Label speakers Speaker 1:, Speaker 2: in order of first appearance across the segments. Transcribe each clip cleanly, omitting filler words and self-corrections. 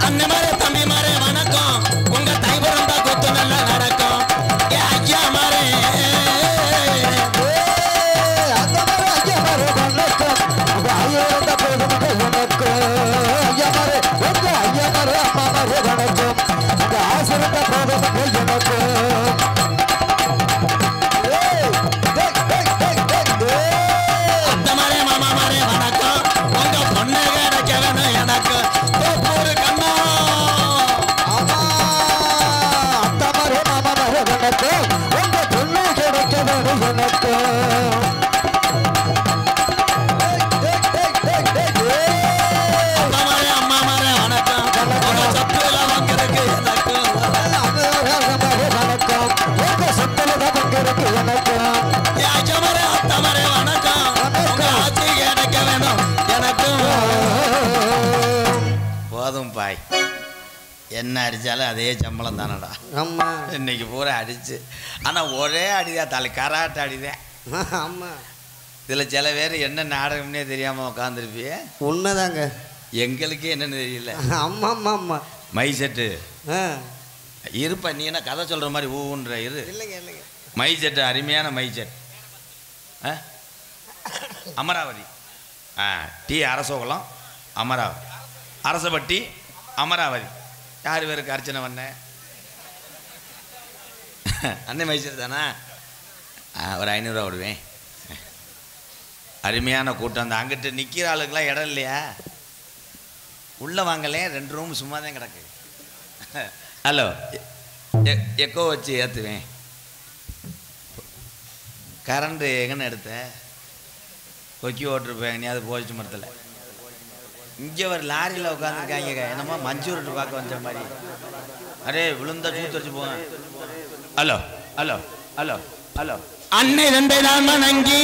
Speaker 1: அண்ணமாரே தம்பி மாரே வணக்கம் உங்க தைபுரம் தான் கொத்து நல்லா நடக்கும் ஏ ஐயா மாரே
Speaker 2: அந்த மாதிரி ஐயா மாரே வணக்கம் உங்க ஐயா இருந்த போதும் வணக்கம் ஐயா மாரே உங்க ஐயா மாரே அம்மா மாரே வணக்கம் உங்க ஆசை இருந்த போதும் வணக்கம்
Speaker 1: அத்தமாரே மாமா மாரே வணக்கம் உங்க பொண்ணு கிடைக்க வேணும் எனக்கு தோப்பூர் கண்ணா
Speaker 2: அம்மா அத்தமாரே மாமா மாரே வணக்கம் உங்க பொண்ணு கிடைக்க வேணும் எனக்கு
Speaker 1: அத்தமாரே அம்மா மாரே வணக்கம் உங்க சொத்து எல்லாம் வாங்குறதுக்கு எனக்கு
Speaker 2: வணக்கம் உங்க சொத்துல தான் பங்கு வணக்கம்
Speaker 1: ஏ ஐயா மாரே அத்தமாரே வணக்கம் உங்க ஆட்சி கிடைக்க வேணும் எனக்கு போதும் பாய் என்ன அடித்தாலும் அதே சம்பளம் தானடா
Speaker 2: ஆமா
Speaker 1: இன்னைக்கு பூரா அடிச்சு ஆனால் ஒரே அடிதான் தலை கராட்ட அடிதான்
Speaker 2: ஆமா
Speaker 1: இதில் சில பேர் என்ன நாடகம்னே தெரியாமல் உட்காந்துருப்பிய
Speaker 2: உண்மைதாங்க
Speaker 1: எங்களுக்கே என்னன்னு தெரியல
Speaker 2: ஆமா ஆமா ஆமா
Speaker 1: மை செட்டு
Speaker 2: ஆ
Speaker 1: இருப்ப நீ என்ன கதை சொல்கிற மாதிரி ஊன்ற இரு
Speaker 2: இல்லைங்க இல்லைங்க
Speaker 1: மை செட்டு அருமையான மை செட் அமராவதி டி அரசோகலம் அமராவதி அரசப்பட்டி அமராவதி யார் பேருக்கு அர்ச்சனை பண்ண அன்னை மைசூர் தானா ஒரு 500 விடுவேன் அருமையான கூட்டம் அந்த அங்கிட்டு நிற்கிற ஆளுக்கெல்லாம் இடம் இல்லையா உள்ளே வாங்கலே 2 ரூம் சும்மா தான் கிடக்கு ஹலோ எக்கோ வச்சு ஏற்றுவேன் கரண்ட்டு எங்கன்னு எடுத்த கொக்கி ஓட்டிருப்பேன் நீ அது போச்சு மரத்தில் இங்கே ஒரு லாரியில் உட்காந்துருக்காங்க என்னமோ மஞ்சூரிட்டு பார்க்க வந்த மாதிரி அரே விழுந்தா சூத்து வச்சு போங்க ஹலோ ஹலோ ஹலோ ஹலோ அன்னை தந்தை தான் வணங்கி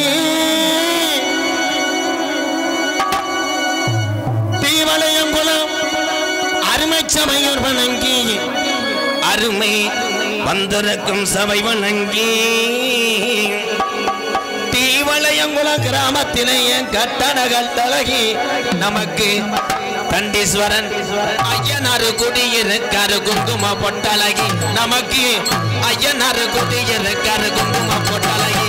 Speaker 1: தீவளையம் குலம் அருமை சபையோர் வணங்கி அருமை வந்திருக்கும் சபை வணங்கி தீவளையங்குள கிராமத்திலேயே கட்டடங்கள் தலகி நமக்கு கண்டீஸ்வரன் ஐயனாறு குடியிருக்காரு குங்கும பொட்டழகி நமக்கு ஐயனாறு குடியிருக்காரு குங்கும பொட்டழகி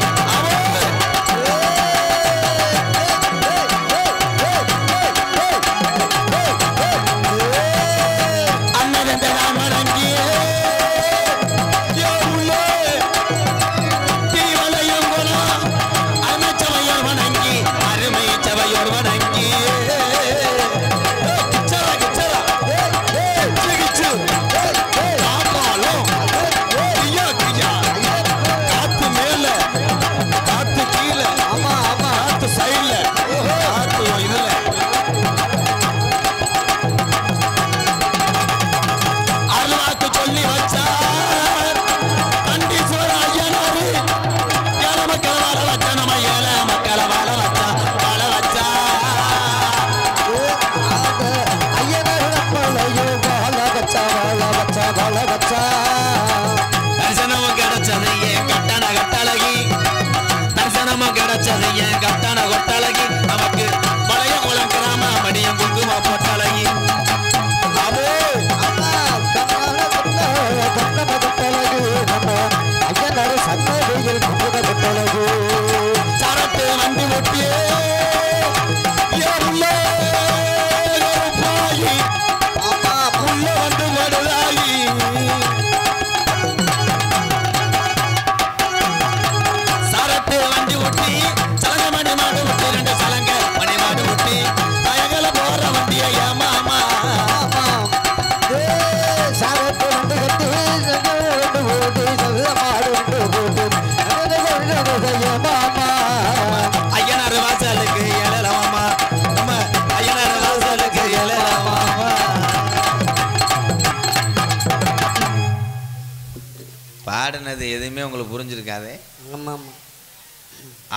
Speaker 1: பாடினது எதுவுமே உங்களுக்கு புரிஞ்சிருக்காதே.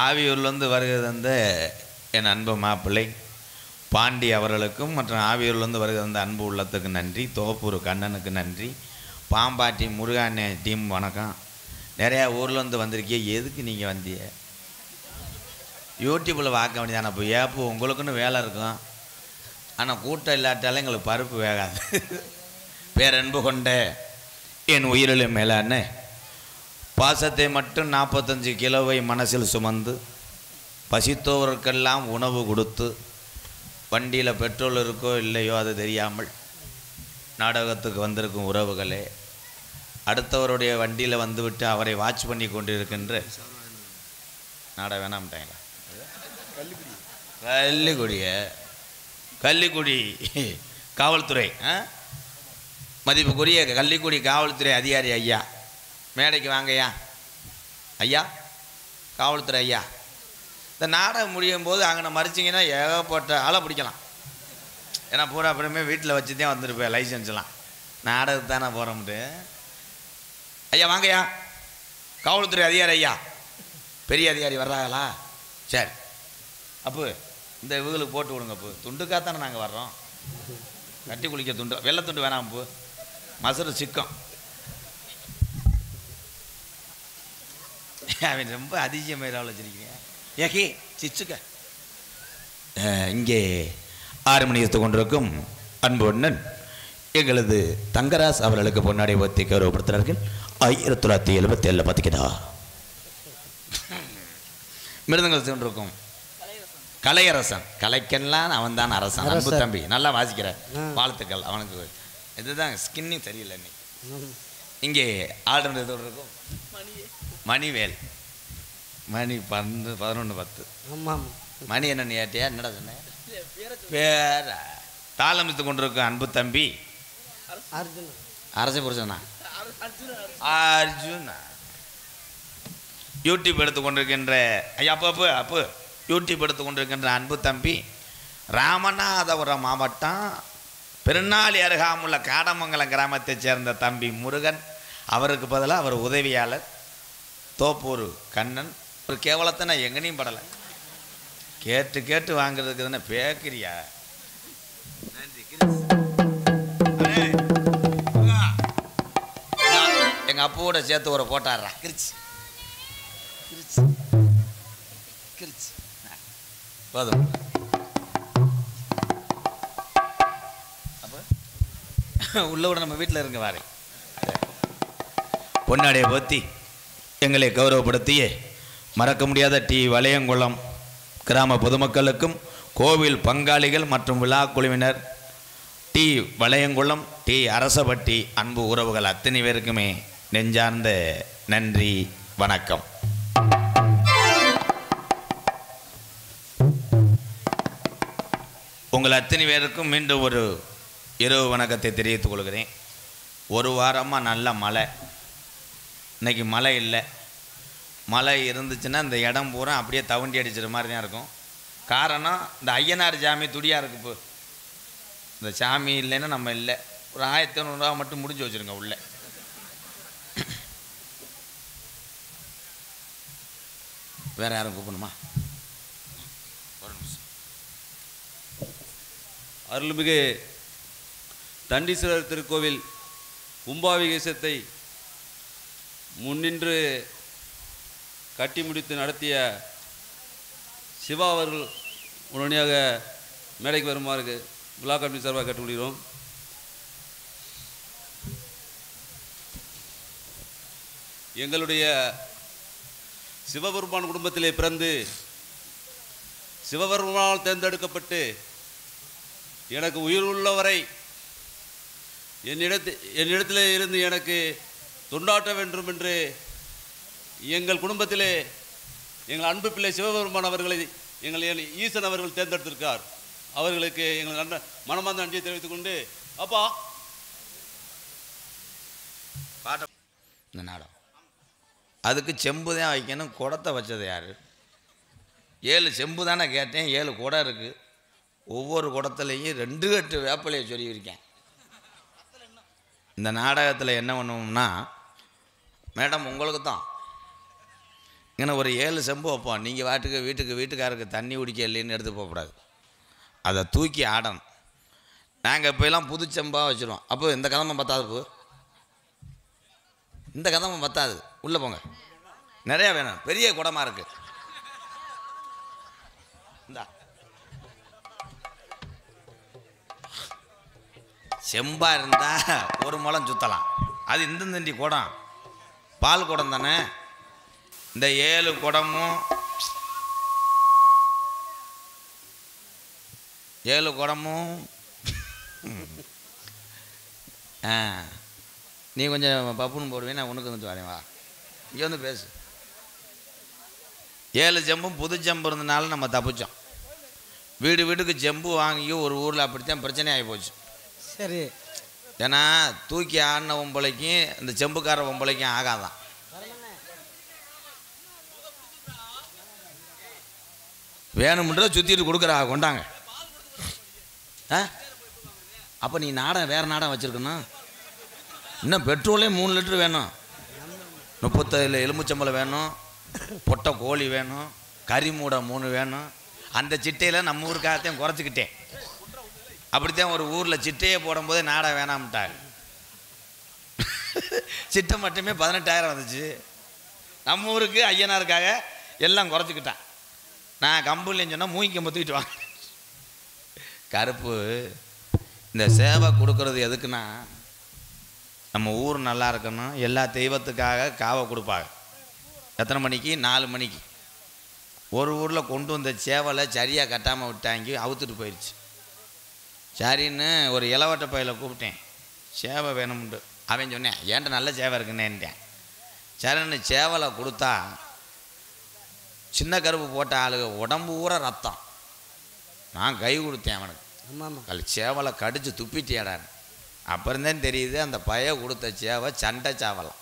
Speaker 1: ஆவியூர்லேருந்து வருகை தந்த என் அன்பு மாப்பிள்ளை பாண்டி அவர்களுக்கும் மற்றும் ஆவியூர்லேருந்து வருகை தந்த அன்பு உள்ளத்துக்கு நன்றி. தோப்பூர் கண்ணனுக்கு நன்றி. பாம்பாட்டி முருகானே டீம் வணக்கம். நிறையா ஊர்லேருந்து வந்திருக்கிய, எதுக்கு நீங்கள் வந்திய? யூடியூப்பில் பார்க்க வேண்டியதானே. இப்போ ஏப்போ உங்களுக்குன்னு வேலை இருக்கும். ஆனால் கூட்டம் இல்லாட்டாலும் எங்களுக்கு பருப்பு வேகாது. பேரன்பு கொண்ட என் உயிரிலும் மேலான பாசத்தை மட்டும் 45 கிலோவை மனசில் சுமந்து பசித்தோருக்கெல்லாம் உணவு கொடுத்து வண்டியில் பெட்ரோல் இருக்கோ இல்லையோ அது தெரியாமல் நாடகத்துக்கு வந்திருக்கும் உறவுகளே, அடுத்தவருடைய வண்டியில் வந்துவிட்டு அவரை வாட்ச் பண்ணி கொண்டிருக்கின்ற நாடகம் வேணாம்ட்டாங்களா கள்ளிக்குடி காவல்துறை மதிப்புக்குரிய கள்ளிக்குடி காவல்துறை அதிகாரி ஐயா, மேடைக்கு வாங்கய்யா. ஐயா காவல்துறை ஐயா, இந்த நாடகம் முடியும் போது அங்கே மறிச்சிங்கன்னா ஏகப்பட்ட ஆளை பிடிக்கலாம். ஏன்னா பூரா அப்புறமே வீட்டில் வச்சு தான் வந்துருப்பேன் லைசன்ஸ்லாம், நாடகத்து தானே போகிறோம்ட்டு. ஐயா வாங்கய்யா, காவல்துறை அதிகாரி ஐயா, பெரிய அதிகாரி வர்றாங்களா? சரி அப்போ இந்த இவங்களுக்கு போட்டு விடுங்க. அப்போ துண்டுக்காத்தானே நாங்கள் வர்றோம், கட்டி குளிக்க துண்டு, வெள்ளை துண்டு வேணாம். அப்போ மசரு சிக்கம் அவன் ரொம்ப அதிசயமாயிராவில் வச்சிருக்கீங்க. ஏகே சிச்சுக்க இங்கே 6 மணி எடுத்து கொண்டிருக்கும் அன்பு அண்ணன் எங்களது தங்கராஜ் அவர்களுக்கு பொன்னாடை ஒத்தி கௌரவப்படுத்துகிறார்கள். 1977 பார்த்துக்கிட்டா மிருதங்கள் சென்றிருக்கும் கலையரசன், கலைக்கெல்லாம் அவன் தான் அரசன். அன்பு தம்பி நல்லா வாசிக்கிற, வாழ்த்துக்கள் அவனுக்கு. இதுதான் ஸ்கின்னிங் சரியில்லை. இங்கே ஆல்ரெடி இருக்கும் மணிவேல், மணி 11:10. மணி என்ன ஏட்டியா என்னடா சொன்னேன் பேர தாளமித்து கொண்டிருக்கும் அன்பு தம்பி அரச புருஷனா அர்ஜுனா. யூடியூப் எடுத்து கொண்டிருக்கின்ற ஐயா அப்போ யூடியூப் எடுத்து கொண்டிருக்கின்ற அன்பு தம்பி ராமநாதபுரம் மாவட்டம் பெருநாளி அருகாமுள்ள காடமங்கலம் கிராமத்தைச் சேர்ந்த தம்பி முருகன். அவருக்கு பதிலாக அவர் உதவியாளர் தோப்பூர் கண்ணன். ஒரு கேவலத்தை நான் எங்கனையும் படலை, கேட்டு கேட்டு வாங்குறதுக்கு தானே பேக்கிறியா. நன்றி. எங்கள் அப்போட சேர்த்து ஒரு போட்டாடுறா கிரிச்சு கிரிச்சு கிரிச்சு போதும். அப்போ உள்ள விட நம்ம வீட்டில் இருங்க வாரு. பொன்னாடையை பற்றி எங்களை கௌரவப்படுத்திய மறக்க முடியாத டி வளையங்குளம் கிராம பொதுமக்களுக்கும் கோவில் பங்காளிகள் மற்றும் விழா குழுவினர், டி வளையங்குளம், டி அரசபட்டி அன்பு உறவுகள் அத்தனை பேருக்குமே நெஞ்சார்ந்த நன்றி, வணக்கம். உங்கள் அத்தனை பேருக்கும் மீண்டும் ஒரு இரவு வணக்கத்தை தெரிவித்துக் கொள்கிறேன். ஒரு வாரமாக நல்ல மழை, இன்றைக்கி மழை இல்லை. மழை இருந்துச்சுன்னா இந்த இடம் பூரா அப்படியே தவண்டி அடிச்சிட மாதிரி தான் இருக்கும். காரணம் இந்த ஐயனார் சாமி துடியாக இருக்குது. இப்போ இந்த சாமி இல்லைன்னா நம்ம இல்லை. ஒரு 1500 ரூபா மட்டும் முடிஞ்சு வச்சுருங்க உள்ள. வேறு யாரும் கூப்பிடணுமா? ஒரு நிமிஷம்.
Speaker 3: அருள்மிகு தண்டீஸ்வரர் திருக்கோவில் கும்பாபிஷேகத்தை முன்னின்று கட்டி முடித்து நடத்திய சிவா அவர்கள் உடனடியாக மேடைக்கு வருமாறு விழா கமிட்டி சார்பாக கேட்டுக்கொள்கிறோம். எங்களுடைய சிவபெருமான் குடும்பத்திலே பிறந்து சிவபெருமானால் தேர்ந்தெடுக்கப்பட்டு எனக்கு உயிர் உள்ளவரை என்னிடத்திலே இருந்து எனக்கு தொண்டாற்ற வேண்டும் என்று எங்கள் குடும்பத்திலே எங்கள் அன்பு பிள்ளை சிவபெருமான் அவர்களை எங்கள் ஈசன் அவர்கள் தேர்ந்தெடுத்திருக்கார். அவர்களுக்கு எங்கள் மனமார்ந்த நன்றியை தெரிவித்துக் கொண்டு அப்பா
Speaker 1: பாட்ட இந்த நாடம் அதுக்கு செம்பு தான் வைக்கணும். குடத்தை வச்சது யார்? 7 செம்பு தானே கேட்டேன், 7 குடம் இருக்குது. ஒவ்வொரு குடத்துலையும் 2 கட்டு வேப்பிலையை சொல்லியிருக்கேன். இந்த நாடகத்தில் என்ன பண்ணுவோம்னா, மேடம் உங்களுக்கு தான் இங்கே ஒரு 7 செம்பு வைப்போம். நீங்கள் வீட்டுக்காருக்கு தண்ணி குடிக்க இல்லைன்னு எடுத்து போகக்கூடாது, அதை தூக்கி ஆடணும். நாங்கள் இப்போலாம் புது செம்பாக வச்சுருவோம். அப்போ இந்த கதம்பம் பத்தாது, போ இந்த கதம்பம் பத்தாது, உள்ளே போங்க, நிறையா வேணும், பெரிய குடமாக இருக்குது. இந்தா செம்பா இருந்தால் ஒரு முளம் சுற்றலாம். அது இந்தந்தி குடம், பால் குடம் தானே. இந்த 7 குடமும் 7 குடமும் நீ கொஞ்சம் பப்புன்னு போடுவேன், நான் உனக்கு வந்து வரேன். வா இங்கே வந்து பேசு. 7 செம்பும் புது செம்பு இருந்தனால நம்ம தப்பிச்சோம். வீடு வீட்டுக்கு செம்பு வாங்கி ஒரு ஊரில் அப்படித்தான் பிரச்சனை ஆகி போச்சு.
Speaker 2: சரி.
Speaker 1: ஏன்னா தூக்கி ஆடின பொம்பளைக்கும் இந்த செம்புக்கார பொம்பளைக்கும் ஆகாதான். வேணும்ன்றத சுற்றிட்டு கொடுக்குறா, கொண்டாங்க. அப்போ நீ நாடம் வேறு நாடம் வச்சுருக்கணும். இன்னும் பெட்ரோலே 3 லிட்டரு வேணும், 37 எலுமிச்சம்பளம் வேணும், பொட்டை கோழி வேணும், கறி மூடை 3 வேணும். அந்த சிட்டையில் நம்ம ஊருக்காகத்தையும் குறைச்சிக்கிட்டேன். அப்படித்தான் ஒரு ஊரில் சிட்டையை போடும்போதே நாடை வேணாம்ட்டாங்க. சிட்டை மட்டுமே 18,000 வந்துச்சு. நம்ம ஊருக்கு ஐயனாருக்காக எல்லாம் குறைச்சிக்கிட்டான். நான் கம்பூர்லேன்னு சொன்னால் மூங்கிக்க தூக்கிட்டு வாங்க. கருப்பு இந்த சேவை கொடுக்கறது எதுக்குன்னா, நம்ம ஊர் நல்லா இருக்கணும். எல்லா தெய்வத்துக்காக காவை கொடுப்பாங்க. எத்தனை மணிக்கு? 4 மணிக்கு. ஒரு ஊரில் கொண்டு வந்த சேவலை சரியாக கட்டாமல் விட்டாங்க, அவுத்துட்டு போயிடுச்சு. சரின்னு ஒரு இளவட்ட பையில கூப்பிட்டேன், சேவை வேணும்ண்டு. அவன் சொன்னேன், ஏன்ட்ட நல்ல சேவை இருக்குன்னேன்ட்டேன். சரின்னு சேவலை கொடுத்தா சின்ன கருப்பு போட்ட ஆளுக உடம்பு ஊற ரத்தம். நான் கை கொடுத்தேன் அவனுக்கு. கல் சேவலை கடிச்சு துப்பிட்டியாடான்னு. அப்புறம்தான் தெரியுது அந்த பைய கொடுத்த சேவை சண்டை சாவலாம்.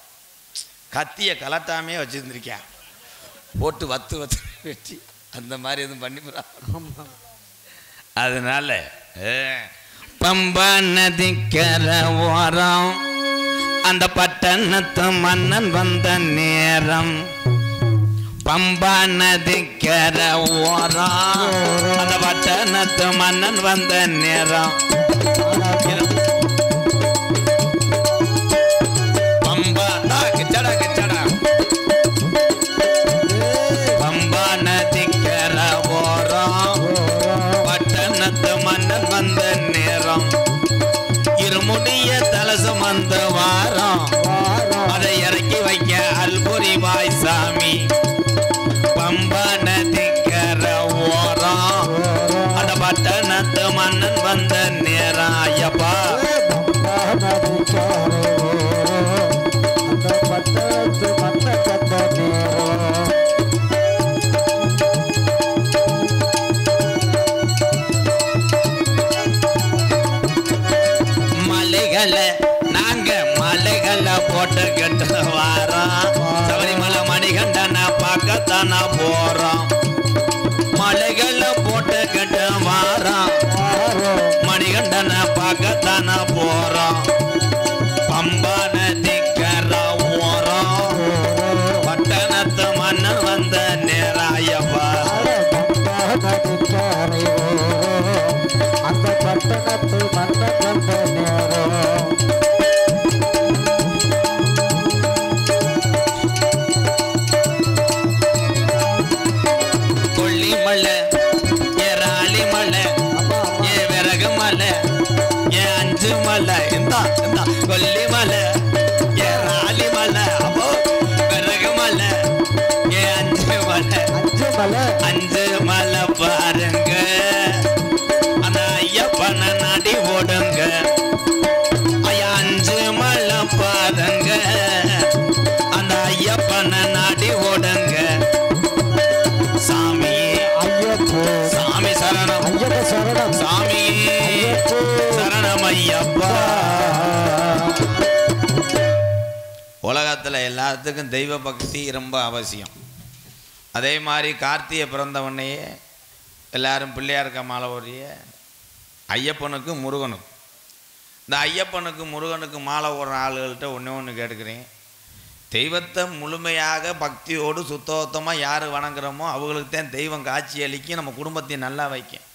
Speaker 1: கத்தியை கலட்டாமே வச்சுருந்துருக்கேன், போட்டு வத்து வெட்டி அந்த மாதிரி எதுவும் பண்ணிவிடா. அதனால பம்பா நதிக்கர ஓரம் அந்த பட்டணத்து மன்னன் வந்த நேரம். பம்பா நதிக்கர ஓரம் அந்த பட்டணத்து மன்னன் வந்த நேரம். பம்பா கிச்சடா கிச்சடா பம்பா நதிக்கர ஓரம் பட்டணத்து மன்னன் வந்த நேரம். இருமுடிய தலசம் வந்த வாரம் அதை இறக்கி வைக்க அல்புரி பாய் சாமி. பம்பா நதிக்கர ஓரம் அந்த பட்டணத்து மன்னன் வந்த நேரம். ஐயப்பா மலைகளை நாங்க மலைகளை போட்டுக்கிட்டு வாரோம். சபரிமலை மணிகண்டனை பார்க்கத்தானா போறோம். மலைகளை போட்டுக்கிட்டு வாரோம், மணிகண்டனை பார்க்கத்தானா போறோம். பம்பா நதிக்கர ஓரம் பட்டணத்து மன்னன் வந்த நேராயப்பா.
Speaker 2: அந்த பட்டணத்து மன்னன் வந்த நேரம்.
Speaker 1: கொல்லிமலை ஏராளி மலை ஏ விறகு மலை ஏ 5 மலை. இந்த கொல்லிமலை ஏராளி மலை அப்போ விறகு மலை ஏ 5 மலை. 5 மலை பாருங்க, அந்த ஐயப்பனை நாடி ஓடுங்க. ஐயா 5 மலை பாருங்க, அந்த ஐயப்பனை நாடி ஓடுங்க. சாமி சாமி சரணம், சாமி சரணம் ஐயப்பா. உலகத்தில் எல்லாத்துக்கும் தெய்வ பக்தி ரொம்ப அவசியம். அதே மாதிரி கார்த்திகை பிறந்தவனையே எல்லாரும் பிள்ளையாருக்க மாலை ஓடிய ஐயப்பனுக்கும் முருகனுக்கும். இந்த ஐயப்பனுக்கும் முருகனுக்கும் மாலை ஓடுற ஆளுகள்கிட்ட ஒன்று கேட்டுக்கிறேன். தெய்வத்தை முழுமையாக பக்தியோடு சுத்தமாக யார் வணங்குறோமோ அவங்களுக்கு தான் தெய்வம் காட்சி அளிக்கும், நம்ம குடும்பத்தையும் நல்லா வைக்கும்.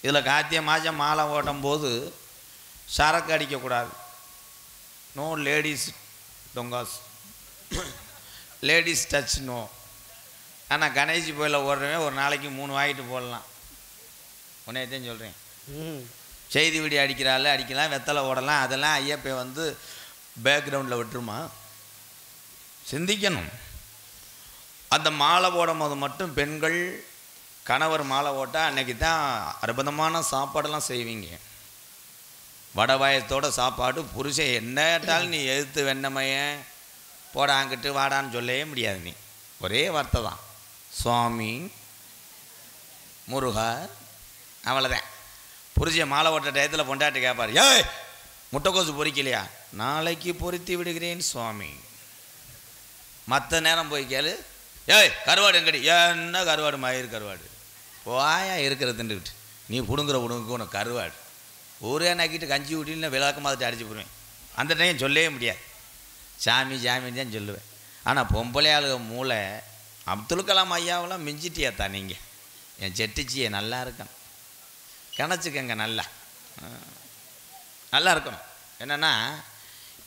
Speaker 1: இதில் கார்த்திகை மாதம் மாலை ஓட்டும் போது சரக்கு அடிக்கக்கூடாது. நோ லேடிஸ் தொங்காஸ், லேடிஸ் டச் நோ. ஆனால் கணேஷ் கோயிலில் ஓடுறவன் ஒரு நாளைக்கு 3 வாங்கிட்டு போடலாம். உன்னையத்தையும் சொல்கிறேன். செய்தி வீடியோ அடிக்கிறாள் அடிக்கலாம், வெத்தலை ஓடலாம், அதெல்லாம் ஐயப்பன் வந்து பேக்ரவுண்டில் விட்டுருமா? சிந்திக்கணும். அந்த மாலை போடும் போது மட்டும் பெண்கள் கணவர் மாலை போட்டால் அன்றைக்கி தான் அற்புதமான சாப்பாடெல்லாம் செய்வீங்க. வடவாயத்தோட சாப்பாடு. புருஷன் என்ன கேட்டாலும் நீ எதிர்த்து வெண்ணமைய போடாங்கிட்டு வாடான்னு சொல்லவே முடியாது. நீ ஒரே வார்த்தை தான், சுவாமி முருகா, அவ்வளோதான். புருஷன் மாலை ஓட்ட டயத்தில் பொண்டாட்டி கேட்பார், ஏய் முட்டைக்கோசு பொறிக்கலையா? நாளைக்கு பொறித்து விடுகிறேன் சுவாமி. மற்ற நேரம் போய் கேளு, ஏய் கருவாடு எங்கடி? என்ன கருவாடு? மயிர் கருவாடு. வாயா இருக்கிறதுன்னுக்கிட்டு நீ பிடுங்குற பிடுங்குக்கு உனக்கு கருவாடு. ஊரே நாக்கிட்டு கஞ்சி ஊட்டின்னு விளக்க மாதிரி அடிச்சு போடுவேன். அந்த டைம் சொல்லவே முடியாது, சாமி சாமின்னு தான் சொல்லுவேன். ஆனால் பொம்பளை ஆளுக மூளை அப்துல் கலாம் ஐயாவெல்லாம் மிஞ்சிட்டியாத்தா நீங்கள். என் செட்டிச்சியை நல்லா இருக்கணும், கிணச்சிக்கங்க, நல்லா இருக்கணும். என்னென்னா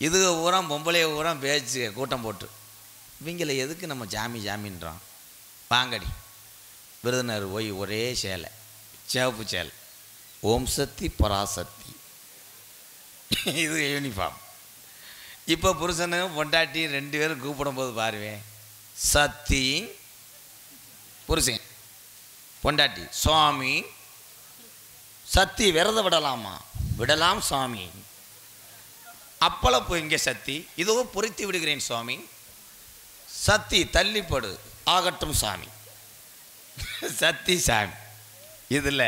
Speaker 1: இது ஊரம் பொம்பளைய ஊரம் பேச்சு கூட்டம் போட்டு இவங்கள எதுக்கு நம்ம ஜாமி ஜாமின்றோம்? வாங்கடி விருதுநர் போய் ஒரே சேலை, சிவப்பு சேலை, ஓம் சக்தி பராசக்தி, இது யூனிஃபார்ம். இப்போ புருஷனு பொண்டாட்டி 2 பேரும் கூப்பிடும்போது பாருவேன், சக்தி புருஷன், பொண்டாட்டி சுவாமி. சக்தி விரத விடலாமா? விடலாம் சுவாமி. அப்பளப்போ இங்கே சக்தி, இதோ பொறித்து விடுகிறேன் சுவாமி. சக்தி தள்ளிப்படு, ஆகட்டும் சாமி. சக்தி சாமி. இதில்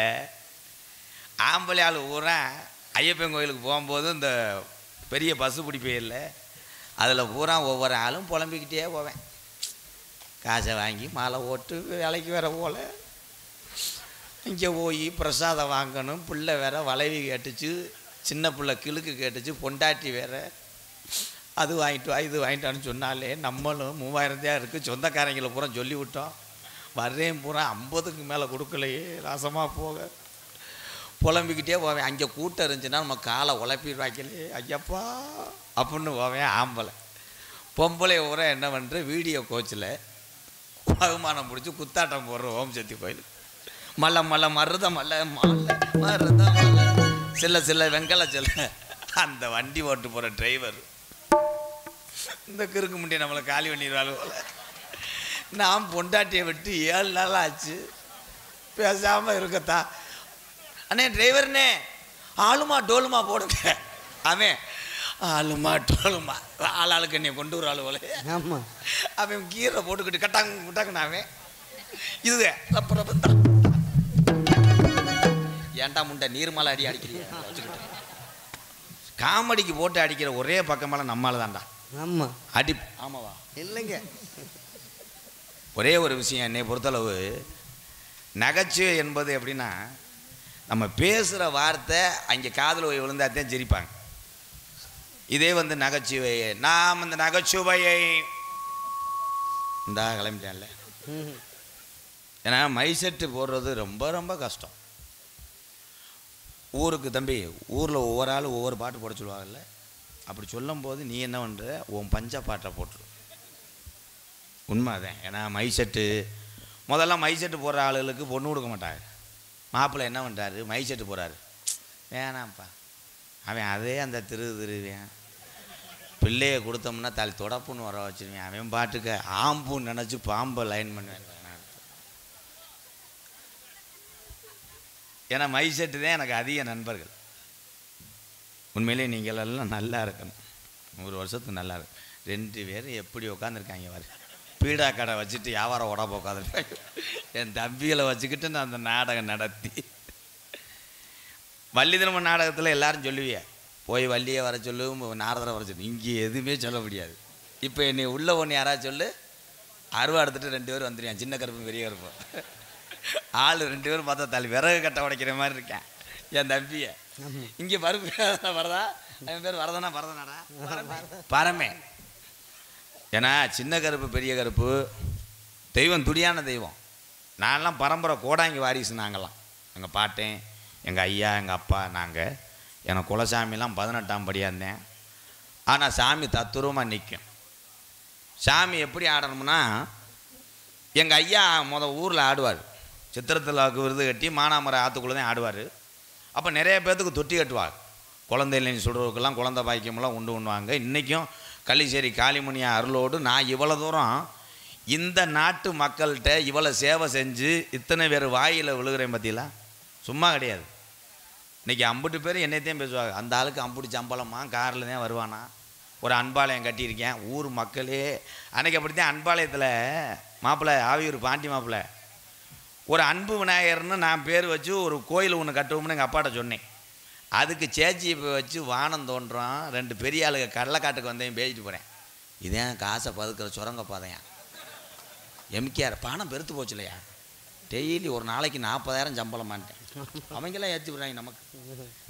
Speaker 1: ஆம்பளை ஆள் ஊரா ஐயப்பன் கோயிலுக்கு போகும்போது இந்த பெரிய பஸ்ஸு பிடிப்பே, அதில் பூரா ஒவ்வொரு ஆளும் புலம்பிக்கிட்டே போவேன். காசை வாங்கி மாலை ஓட்டு வேலைக்கு வேற போல, இங்கே போய் பிரசாதம் வாங்கணும், பிள்ளை வேற வளைவி கேட்டுச்சு, சின்ன பிள்ளை கிழுக்கு கேட்டுச்சு, பொண்டாட்டி வேற அது வாங்கிட்டு வா இது வாங்கிட்டான்னு சொன்னாலே நம்மளும் 3000 தான் இருக்குது. சொந்தக்காரங்களை பூரா சொல்லி விட்டோம், வர்றேன் பூரா 50க்கு மேலே கொடுக்கலையே, ராசமாக போக புலம்பிக்கிட்டே போவேன். அங்கே கூட்டம் இருந்துச்சுன்னா நம்ம காலை உழப்பிடுவாக்கலையே ஐயப்பா அப்படின்னு போவேன். ஆம்பளை. பொம்பளை ஊரை என்ன பண்ணுற, வீடியோ கோச்சில் பகுமானம் பிடிச்சி குத்தாட்டம் போடுற ஓம் சக்தி கோயில். மல்ல மல்ல மருத மல்ல மல்ல மருத மல்ல சில வெங்கல சில அந்த வண்டி ஓட்டு போகிற டிரைவர் இந்த கிறுக்கு முண்டியை நம்மளை காலி பண்ணிடுவாள் போல. நான் பொண்டாட்டியை விட்டு 7 நாள் ஆச்சு, பேசாமல் இருக்கத்தா. அண்ணே டிரைவர்னே ஆளுமா டோலுமா போடுங்க. அவன் ஆளுமா டோலுமா ஆளுக்கு என்னை கொண்டு வர ஆளு போல.
Speaker 2: ஆமாம்,
Speaker 1: அவன் கீரை போட்டுக்கிட்டு கட்டாங்க விட்டாங்கண்ணா. அவன் இது அப்புறம் ஏன்டா முண்டை நீர்மலை அடிக்கிறீங்க வச்சுக்கிட்டு காமெடிக்கு போட்டு அடிக்கிற ஒரே பக்கமெல்லாம் நம்மளால தான்டா.
Speaker 2: ஆமாம்
Speaker 1: அடி. ஆமாவா?
Speaker 2: இல்லைங்க.
Speaker 1: ஒரே ஒரு விஷயம் என்னை பொறுத்தளவு, நகைச்சுவை என்பது எப்படின்னா, நம்ம பேசுகிற வார்த்தை அங்கே காதில் போய் விழுந்தாத்தான் சிரிப்பாங்க. இதே வந்து நகைச்சுவையை நாம் அந்த நகைச்சுவையை இந்தா கிளம்பிட்டேன்ல. ஏன்னா மைசெட்டு போடுறது ரொம்ப ரொம்ப கஷ்டம். ஊருக்கு தம்பி, ஊரில் ஒவ்வொரு ஆள் ஒவ்வொரு பாட்டு போட சொல்லுவாங்கல்ல, அப்படி சொல்லும் போது நீ என்ன பண்ணுற, உன் பஞ்ச பாட்டை போட்டுரு. உண்மை அதேன். ஏன்னா மைசெட்டு முதல்லாம் மைசெட்டு போடுற ஆளுகளுக்கு பொண்ணு கொடுக்க மாட்டாங்க. மாப்பிள்ளை என்ன பண்ணுறாரு, மைசெட்டு போகிறாரு, வேணாம்ப்பா. அவன் அதே அந்த திருவேன் பிள்ளையை கொடுத்தோம்னா தலை தொடப்புன்னு வர வச்சுருவேன். அவன் பாட்டுக்கு ஆம்புன்னு நினச்சி பாம்பை லைன் பண்ணுவேன். ஏன்னா மைசெட்டு தான் எனக்கு அதிக நண்பர்கள். உண்மையிலே நீங்கள் எல்லாம் நல்லா இருக்கணும், 100 வருஷத்துக்கு நல்லா இருக்கும். 2 பேரும் எப்படி உட்காந்துருக்காங்க பாரு, பீடா கடை வச்சுட்டு வியாபாரம் உடம்பு உட்காந்துருப்பாங்க. என் தம்பிகளை வச்சுக்கிட்டு நான் அந்த நாடகம் நடத்தி வள்ளி திரும்ப நாடகத்தில் எல்லாரும் சொல்லுவியா, போய் வள்ளியை வர சொல்லு, நாரதரை வர சொல்லு. இங்கே எதுவுமே சொல்ல முடியாது. இப்போ என்னை உள்ள ஒன்று யாராவது சொல்லு, அருவா எடுத்துகிட்டு 2 பேர் வந்துடுவான், சின்ன கருப்பும் பெரிய கருப்பும். ஆள் 2 பேரும் பார்த்தா தள்ளி விறகு கட்டை உடைக்கிற மாதிரி இருக்கேன் என் தம்பியை. இங்கே பருப்பு வரதா, அவன் பேர் வரதனா பரதனாடா பரமே. ஏன்னா சின்ன கருப்பு பெரிய கருப்பு தெய்வம், துடியான தெய்வம். நான்லாம் பரம்பரை கோடாங்கி வாரிசு. நாங்கள்லாம் எங்கள் பாட்டேன், எங்கள் ஐயா, எங்கள் அப்பா, நாங்கள். எனக்கு குலசாமிலாம் 18ஆம் படியாக இருந்தேன். ஆனால் சாமி தத்துரூபமாக நிற்கும். சாமி எப்படி ஆடணும்னா, எங்கள் ஐயா ஊரில் ஆடுவார். சித்திரத்தில் விருது கட்டி மானாமரை ஆற்றுக்குள்ளே தான் ஆடுவார். அப்போ நிறைய பேர்த்துக்கு தொட்டி கட்டுவாங்க. குழந்தை இல்லைன்னு சொல்கிறவருக்கெல்லாம் குழந்தை பாக்கியமெல்லாம் உண்டு பண்ணுவாங்க. இன்றைக்கும் கள்ளிச்சேரி காளிமணி அருளோடு நான் இவ்வளோ தூரம் இந்த நாட்டு மக்கள்கிட்ட இவ்வளோ சேவை செஞ்சு இத்தனை பேர் வாயில் விழுகிறேன் பற்றிலாம் சும்மா கிடையாது. இன்றைக்கி அம்புட்டு பேர் என்னைத்தையும் பேசுவாங்க, அந்த ஆளுக்கு அம்புட்டு சம்பளமா, காரில் தான் வருவானா, ஒரு அன்பாலயம் கட்டியிருக்கேன். ஊர் மக்களே அன்றைக்கி அப்படித்தான் அன்பாலயத்தில் மாப்பிள்ளை ஆவியூர் பாண்டி மாப்பிள்ளை ஒரு அன்பு விநாயகர்னு நான் பேர் வச்சு ஒரு கோயில் ஒன்று கட்டுவோம்னு எங்கள் அப்பாட்ட சொன்னேன். அதுக்கு சேச்சியை வச்சு வானம் தோன்றும் 2 பெரிய ஆளுங்க கடலைக்காட்டுக்கு வந்தேன் பேசிட்டு போகிறேன். இதேன் காசை பதுக்கிற சுரங்க பாதையான் எம்கேஆர் பணம் பெருத்து போச்சு இல்லையா, டெய்லி ஒரு நாளைக்கு 40,000 சம்பளமான்ட்டேன். அவங்கெல்லாம் ஏற்றி விடுறாங்க நமக்கு.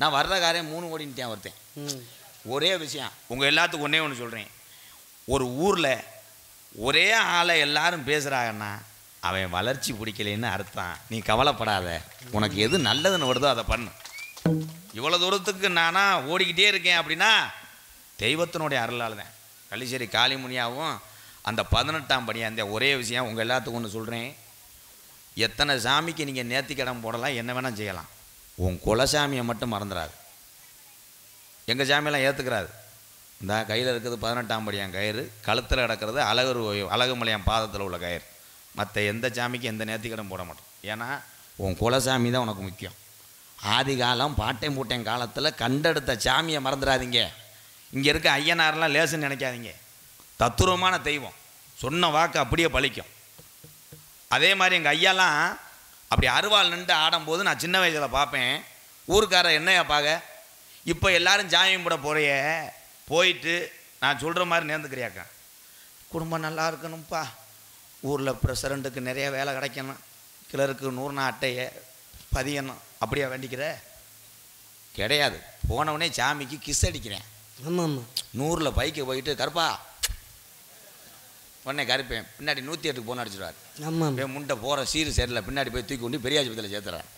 Speaker 1: நான் வர்ற காரையும் 3 கோடின்ட்டேன் ஒருத்தன். ஒரே விஷயம் உங்கள் எல்லாத்துக்கும் ஒன்றே ஒன்று சொல்கிறேன், ஒரு ஊரில் ஒரே ஆளை எல்லாரும் பேசுகிறாங்கன்னா அவன் வளர்ச்சி பிடிக்கலைன்னு அர்த்தம். நீ கவலைப்படாத, உனக்கு எது நல்லதுன்னு வருதோ அதை பண்ணு. இவ்வளோ தூரத்துக்கு நானா ஓடிக்கிட்டே இருக்கேன் அப்படின்னா தெய்வத்தினுடைய அருளால் தான். கள்ளிச்சேரி காளிமுனியாவும் அந்த 18ஆம் படி அந்த ஒரே விஷயம் உங்கள் எல்லாத்துக்கும் ஒன்று சொல்கிறேன், எத்தனை சாமிக்கு நீங்கள் நேர்த்திக்கடன் போடலாம், என்ன வேணால் செய்யலாம், உன் குலசாமியை மட்டும் மறந்துடாது. எங்கள் சாமியெல்லாம் ஏற்றுக்கிறாரு. இந்த கையில் இருக்கிறது 18ஆம் படியான் கயிறு, கழுத்தில் கிடக்கிறது அழகுமலையான் பாதத்தில் உள்ள கயிறு. மற்ற எந்த சாமிக்கும் எந்த நேர்த்திக்கடன் போட மாட்டோம். ஏன்னா உன் குலசாமி தான் உனக்கு முக்கியம். ஆதி காலம் பாட்டையும் பூட்டையும் காலத்தில் கண்டெடுத்த சாமியை மறந்துடாதீங்க. இங்கே இருக்க ஐயனாரெலாம் லேசுன்னு நினைக்காதீங்க. தத்துரமான தெய்வம், சொன்ன வாக்கு அப்படியே பலிக்கும். அதே மாதிரி எங்கள் ஐயாலாம் அப்படி அருவாள் நின்று ஆடும்போது நான் சின்ன வயசில் பார்ப்பேன். ஊருக்காரர் என்னையா பார்க்க, இப்போ எல்லாரும் சாமி கும்பிட போகிறைய போயிட்டு நான் சொல்கிற மாதிரி நேர்ந்துக்கிறியாக்கா, குடும்பம் நல்லா இருக்கணும்ப்பா, ஊரில் பிரசிடண்ட்டுக்கு நிறைய வேலை கிடைக்கணும், கிளருக்கு 100 அட்டையை பதியணும், அப்படியா வேண்டிக்கிற? கிடையாது. போனவனே சாமிக்கு கிஸ் அடிக்கிறேன்.
Speaker 2: ஆமாம்
Speaker 1: 100ல் பைக்கை போயிட்டு கருப்பா உடனே கருப்பேன் பின்னாடி 108க்கு போன அடிச்சிடுவார்.
Speaker 2: ஆமாம்
Speaker 1: முண்டை போகிற சீரு சரியில் பின்னாடி போய் தூக்கி கொண்டு பெரியாஜபத்தில் சேர்த்துறார்.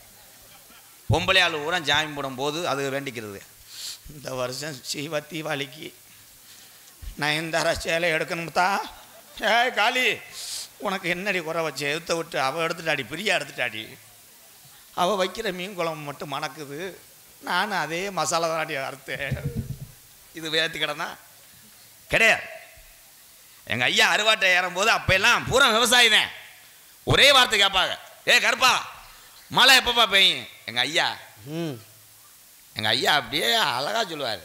Speaker 1: பொம்பளை ஆள் ஊரா ஜாமி போடும்போது அது வேண்டிக்கிறது, இந்த வருஷம் சீவ தீபாவளிக்கு நயன்தாரா சேலை எடுக்கணும்தா. காளி உனக்கு என்னடி குறை வச்சு எடுத்த விட்டு அவள் எடுத்துட்டாடி, பிரியா எடுத்துட்டாடி, அவள் வைக்கிற மீன் குழம்பு மட்டும் மணக்குது, நான் அதே மசாலா தாண்டி அறுத்தேன். இது வேர்த்தி கிடந்தா கிடையாது. எங்கள் ஐயா அறுவாட்டை ஏறும்போது அப்பெல்லாம் பூரா விவசாயி தான். ஒரே வார்த்தை கேட்பாங்க, ஏ கருப்பா மழை எப்பப்பா பெய்யும்? எங்கள் ஐயா அப்படியே அழகாக சொல்லுவார்,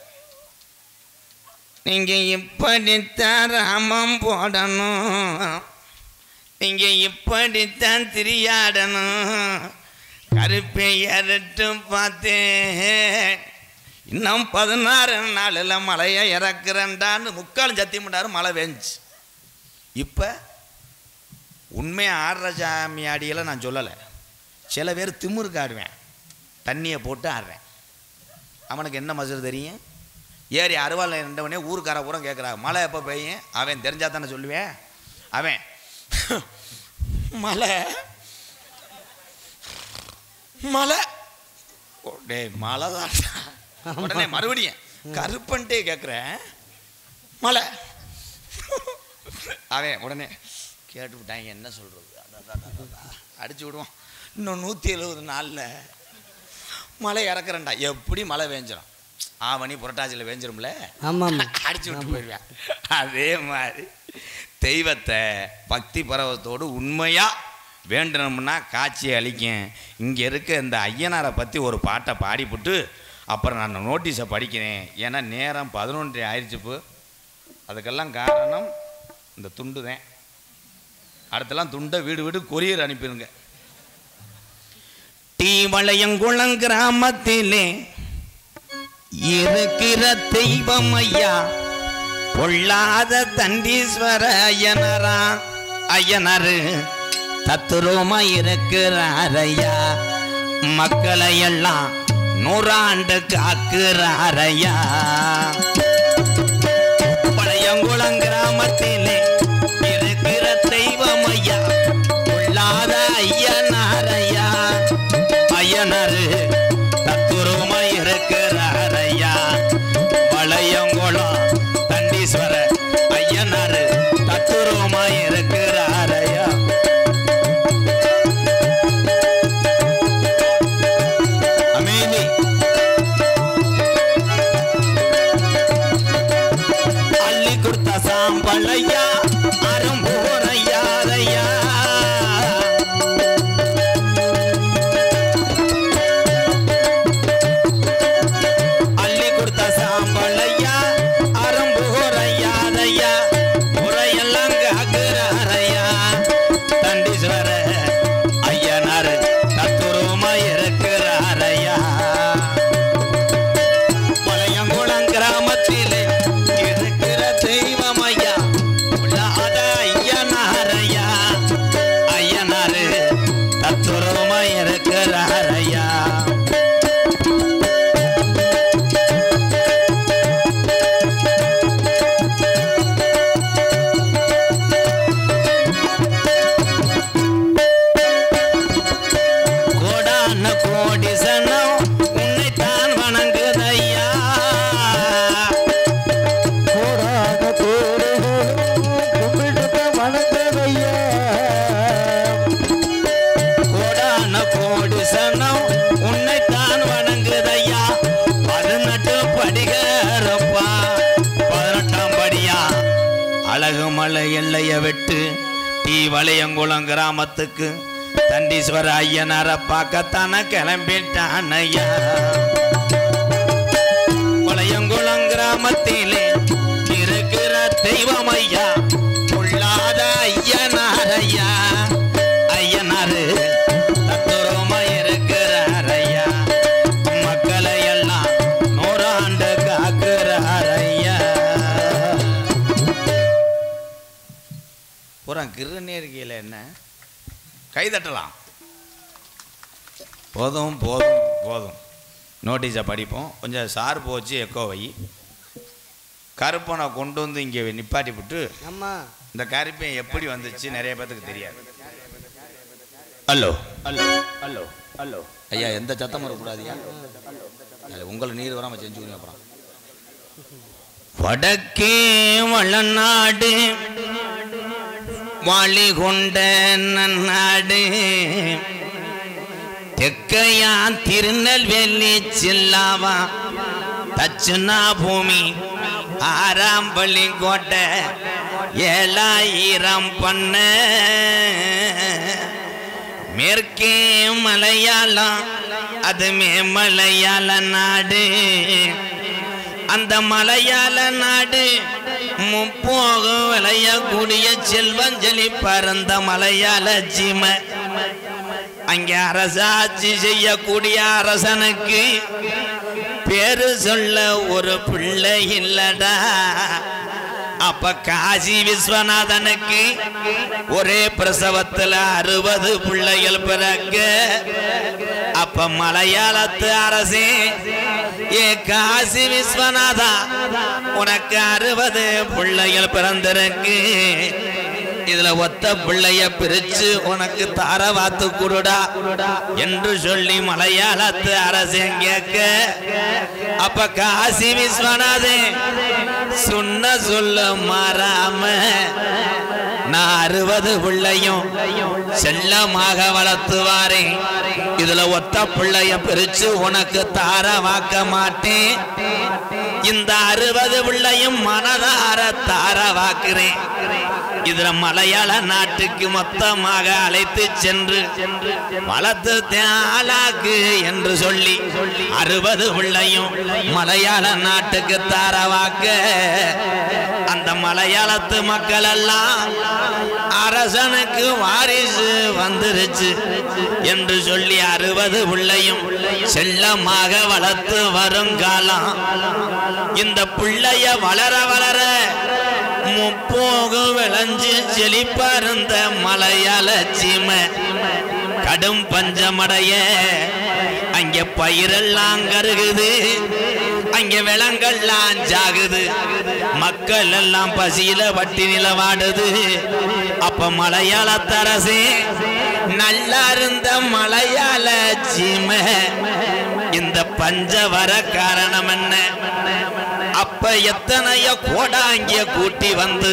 Speaker 1: நீங்கள் இப்படித்தான் ராமம் போடணும், நீங்கள் இப்படித்தான் திரியாடணும், கருப்பை இரட்டு பார்த்தேன், இன்னும் 16 நாளில் மழையை இறக்குறேன்டான்னு 3/4 சத்தியம் பண்ணாரு. மழை வேஞ்சி. இப்போ உண்மையாக ஆடுற சாமி ஆடியெல்லாம் நான் சொல்லலை. சில பேர் திமுருக்கு ஆடுவேன், தண்ணியை போட்டு ஆடுறேன். அவனுக்கு என்ன மசூர் தெரியும்? ஏறி அருவாள் நின்றவனே ஊருக்கார பூரா கேட்குறாங்க, மழை எப்போ பெய்யும்? அவன் தெரிஞ்சா தானே சொல்லுவேன். அவன் மழை மழை டே மழை தான். உடனே மறுபடியும் கருப்பன்ட்டே கேட்குறேன் மழை. அவன் உடனே கேட்டு விட்டாங்க, என்ன சொல்கிறது, அடிச்சு விடுவான். இன்னும் 170 நாளில் மழை இறக்குறேன்டா. எப்படி மழை வேஞ்சிடும்? ஆவணி புரட்டாசியில் வேஞ்சிரும்ல, அடிச்சு விட்டு போயிடுவேன். அதே மாதிரி தெய்வத்தை பக்தி பரவத்தோடு உண்மையாக வேண்டணும்னா காட்சியை அளிக்கும். இங்கே இருக்க இந்த ஐயனாரை பற்றி ஒரு பாட்டை பாடிவிட்டு அப்புறம் நான் நோட்டீஸை படிக்கிறேன். ஏன்னா நேரம் 11 ஆயிடுச்சுப்பு. அதுக்கெல்லாம் காரணம் இந்த துண்டு தான். அடுத்தெல்லாம் துண்டை வீடு வீடு கொரியர் அனுப்பிடுங்க. டீவளையங்குளம் கிராமத்திலே இருக்கிற தெய்வம் ஐயா பொல்லாத தண்டீஸ்வர ஐயனரா. ஐயனரு தத்துரூமா இருக்கிறார் ஐயா, மக்களை எல்லாம் 100 ஆண்டு காக்குறார் ஐயா. பழையங்குளம் கிராமத்திலே இருக்கிற தெய்வம் ஐயா பொல்லாத ஐயனார் ஐயா. ஐயனரு தத்துரூமா இருக்கிறார் ஐயா, பழையங்குளம் தண்டீஸ்வர ஐயனாரு தத்துரூமா இருக்கிறார் ஐயா. அமைதி சாம்பலையா அரும்பூரையாதையா அள்ளி கொடுத்த சாம்பலையா அரும்பூரையாதையா முறையெல்லாம் காக்குறாரையா தண்டீஸ்வர ஐயனார் தத்துருமா இருக்கிறாரையா மலையங்குளம் கிராமத்திலே இருக்கிற தெய்வம் ஐயா உள்ளாத ஐயனாரையா ஐயனாரு தத்துருமா இருக்கிறாரையா கோடி சனம் உன்னைத்தான் வணங்குதையா
Speaker 2: கோடான கும்பிட்டு வணங்குதையா
Speaker 1: கோடான கோடி சனம் உன்னைத்தான் வணங்குதையா 18 படிகரப்பா 18ஆம் படியா அழகுமலை எல்லைய விட்டு டி வளையங்குளம் கிராமத்துக்கு தண்டீஸ்வர ஐயனார பார்க்கத்தான கிளம்பிட்டான் ஐயா வளையங்குளம் கிராமத்திலே இருக்கிற தெய்வம் ஐயா உள்ளாத ஐயனாரையா ஐயனாரு தத்துரமா இருக்கிறார் ஐயா மக்களை எல்லாம் 100 ஆண்டு காக்குறார் ஐயா புறம் கிருநேர்கியில் என்ன கைதட்டலாம் போதும் போதும் போதும் நோட்டீஸை படிப்போம் கொஞ்சம் சார்பு வச்சு எக்கோ வை கருப்பனை கொண்டு வந்து இங்கே நிப்பாட்டி விட்டு இந்த கருப்பையும் எப்படி வந்துச்சு நிறைய பேத்துக்கு தெரியாது ஹலோ ஹலோ ஹலோ ஹலோ ஐயா எந்த சத்தம் வரக்கூடாதுயா உங்களை நீர் வராமல் செஞ்சுக்கணும் அப்புறம் வடக்கே வளநாடு வாளி கொண்ட நன்னாடு தெக்கையா திருநெல்வேலி சில்லாவா தச்சுனா பூமி ஆறாம்பள்ளி கோட்டை 7000 பண்ண மேற்கே மலையாளம் அதுமே மலையாள நாடு அந்த மலையாள நாடு முப்போகம் விளையக்கூடிய செல்வஞ்சலி பரந்த மலையாள சீமை அங்கே அரசாட்சி செய்யக்கூடிய அரசனுக்கு பேரு சொல்ல ஒரு பிள்ளை இல்லடா அப்ப காசி விஸ்வநாதனுக்கு ஒரே பிரசவத்துல 60 பிள்ளைகள் பிறக்க அப்ப மலையாளத்து அரசே ஏ காசி விஸ்வநாதா உனக்கு 60 பிள்ளைகள் பிறந்திருக்கு இதுல ஒத்த பிள்ளைய பிரிச்சு உனக்கு தார வாத்து குடுடா என்று சொல்லி மலையாளத்து அரசன் கேட்க அப்ப காசி விஸ்வநாதே சொன்ன சொல்ல மாறாம நான் 60 பிள்ளையும் செல்லமாக வளர்த்துவாரே இதுல ஒத்த பிள்ளைய பிரிச்சு உனக்கு தார வாக்க மாட்டேன் இந்த 60 பிள்ளையும் மனதார தார வாக்குறேன் இதுல மலையாள நாட்டுக்கு மொத்தமாக அழைத்து சென்று வளர்த்து ஆளாக்கு என்று சொல்லி 60 பிள்ளையும் மலையாள நாட்டுக்கு தாரவாக்க அந்த மலையாளத்து மக்கள் எல்லாம் அரசனுக்கு வாரிசு வந்துருச்சு என்று சொல்லி 60 பிள்ளையும் செல்லமாக வளர்த்து வருங்காலம் இந்த பிள்ளைய வளர வளர முப்போகம் விளைஞ்சு செழிப்பருந்த மலையாள சீமை கடும் பஞ்சமடைய அங்க பயிரெல்லாம் கருகுது அங்க விலங்கெல்லாம் ஜாகுது மக்கள் எல்லாம் பசியில பட்டினில வாடுது அப்ப மலையாளத்தரசே நல்லா இருந்த மலையாள சீமை இந்த பஞ்ச வர காரணம் என்ன அப்ப எத்தனைய கோடாங்கிய கூட்டி வந்து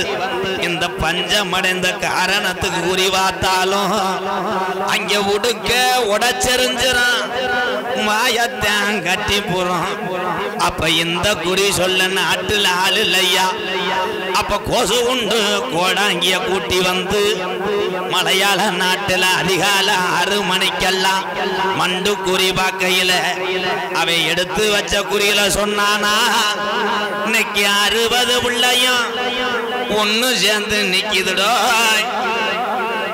Speaker 1: இந்த பஞ்சமடைந்த காரணத்துக்கு குறி பார்த்தாலும் அங்க உடுக்க உடச்செறிஞ்சிரான் மாயத்தான் கட்டி போறோம். அப்ப இந்த குறி சொல்ல நாட்டுல ஆளு இல்லையா. அப்ப கொசு உண்டு கோடாங்கிய கூட்டி வந்து மலையாள நாட்டுல அதிகால 6 மணிக்கெல்லாம் மண்டு குறி பார்க்கையில அவை எடுத்து வச்ச குறியில சொன்னானா, இன்னைக்கு 60 பிள்ளையும் ஒன்னு சேர்ந்து நிக்குதுடோ.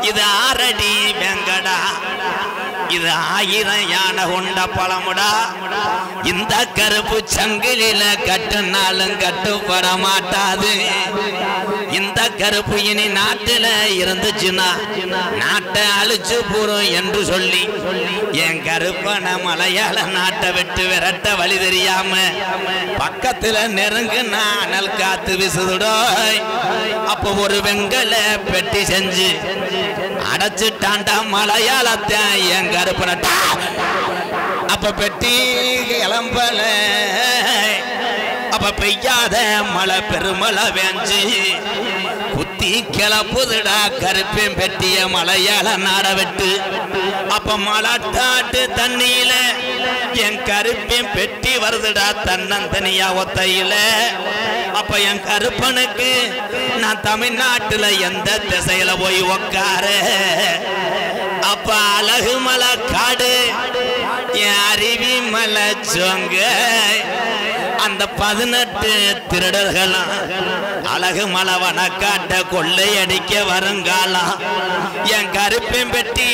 Speaker 1: இது 6 அடி வெங்கடா, இது 1000 யானை கொண்ட பழமுடா. இந்த கருப்பு சங்கிலில கட்டுனாலும் கட்டுப்பட மாட்டாது. இந்த கருப்பு இனி நாட்டில இருந்துச்சுன்னா நாட்டை அழிச்சு போறோம் என்று சொல்லி என் கருப்பன மலையாள நாட்டை விட்டு விரட்ட வழி தெரியாம பக்கத்துல நெருங்குனா அனல் காத்து விசுதுடோ. அப்போ ஒரு வெங்கல பெட்டி செஞ்சு அடைச்சிட்டாண்டா மலையாளத்தை என் கருப்பனட்டா. அப்ப பெட்டி கிளம்பல. அப்ப பெய்யாத மழை பெருமழை வேஞ்சு குத்தி கிளப்புதுடா கருப்பேன் பெட்டிய மலையாள நாட விட்டு. அப்ப மலாட்டாட்டு தண்ணியில என் கருப்பேன் பெட்டி வருதுடா தன்னந்தனியா ஒத்தையில. அப்ப என் கருப்பனுக்கு நான் தமிழ்நாட்டுல எந்த திசையில போய் உக்கார. அப்ப அழகு மலை காடு என் அருவி மலை சொங்க அந்த 18 திருடர்களும் அழகு மலவன காட்ட கொள்ளையடிக்க வருங்காலம். என் கருப்பேன் பெட்டி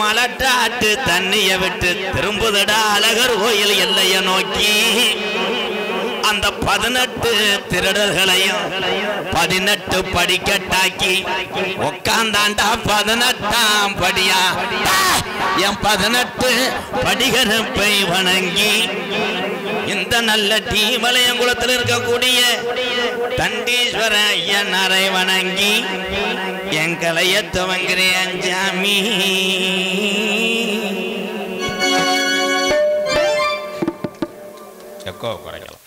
Speaker 1: மலட்டாட்டு தண்ணிய விட்டு திரும்புதடா அழகர் கோயில் எல்லைய நோக்கி. அந்த 18 திருடர்களையும் 18 படிக்கட்டாக்கி உக்காந்தாண்டா 18ஆம் படியா என் 18 படிகரப்பை வணங்கி இந்த நல்ல தீமலையங்குளத்தில் இருக்கக்கூடிய தண்டீஸ்வர ஐயனாரை வணங்கி என் கலைய துவங்குறேன் சாமி. எக்கோ குறைக்கலாம்.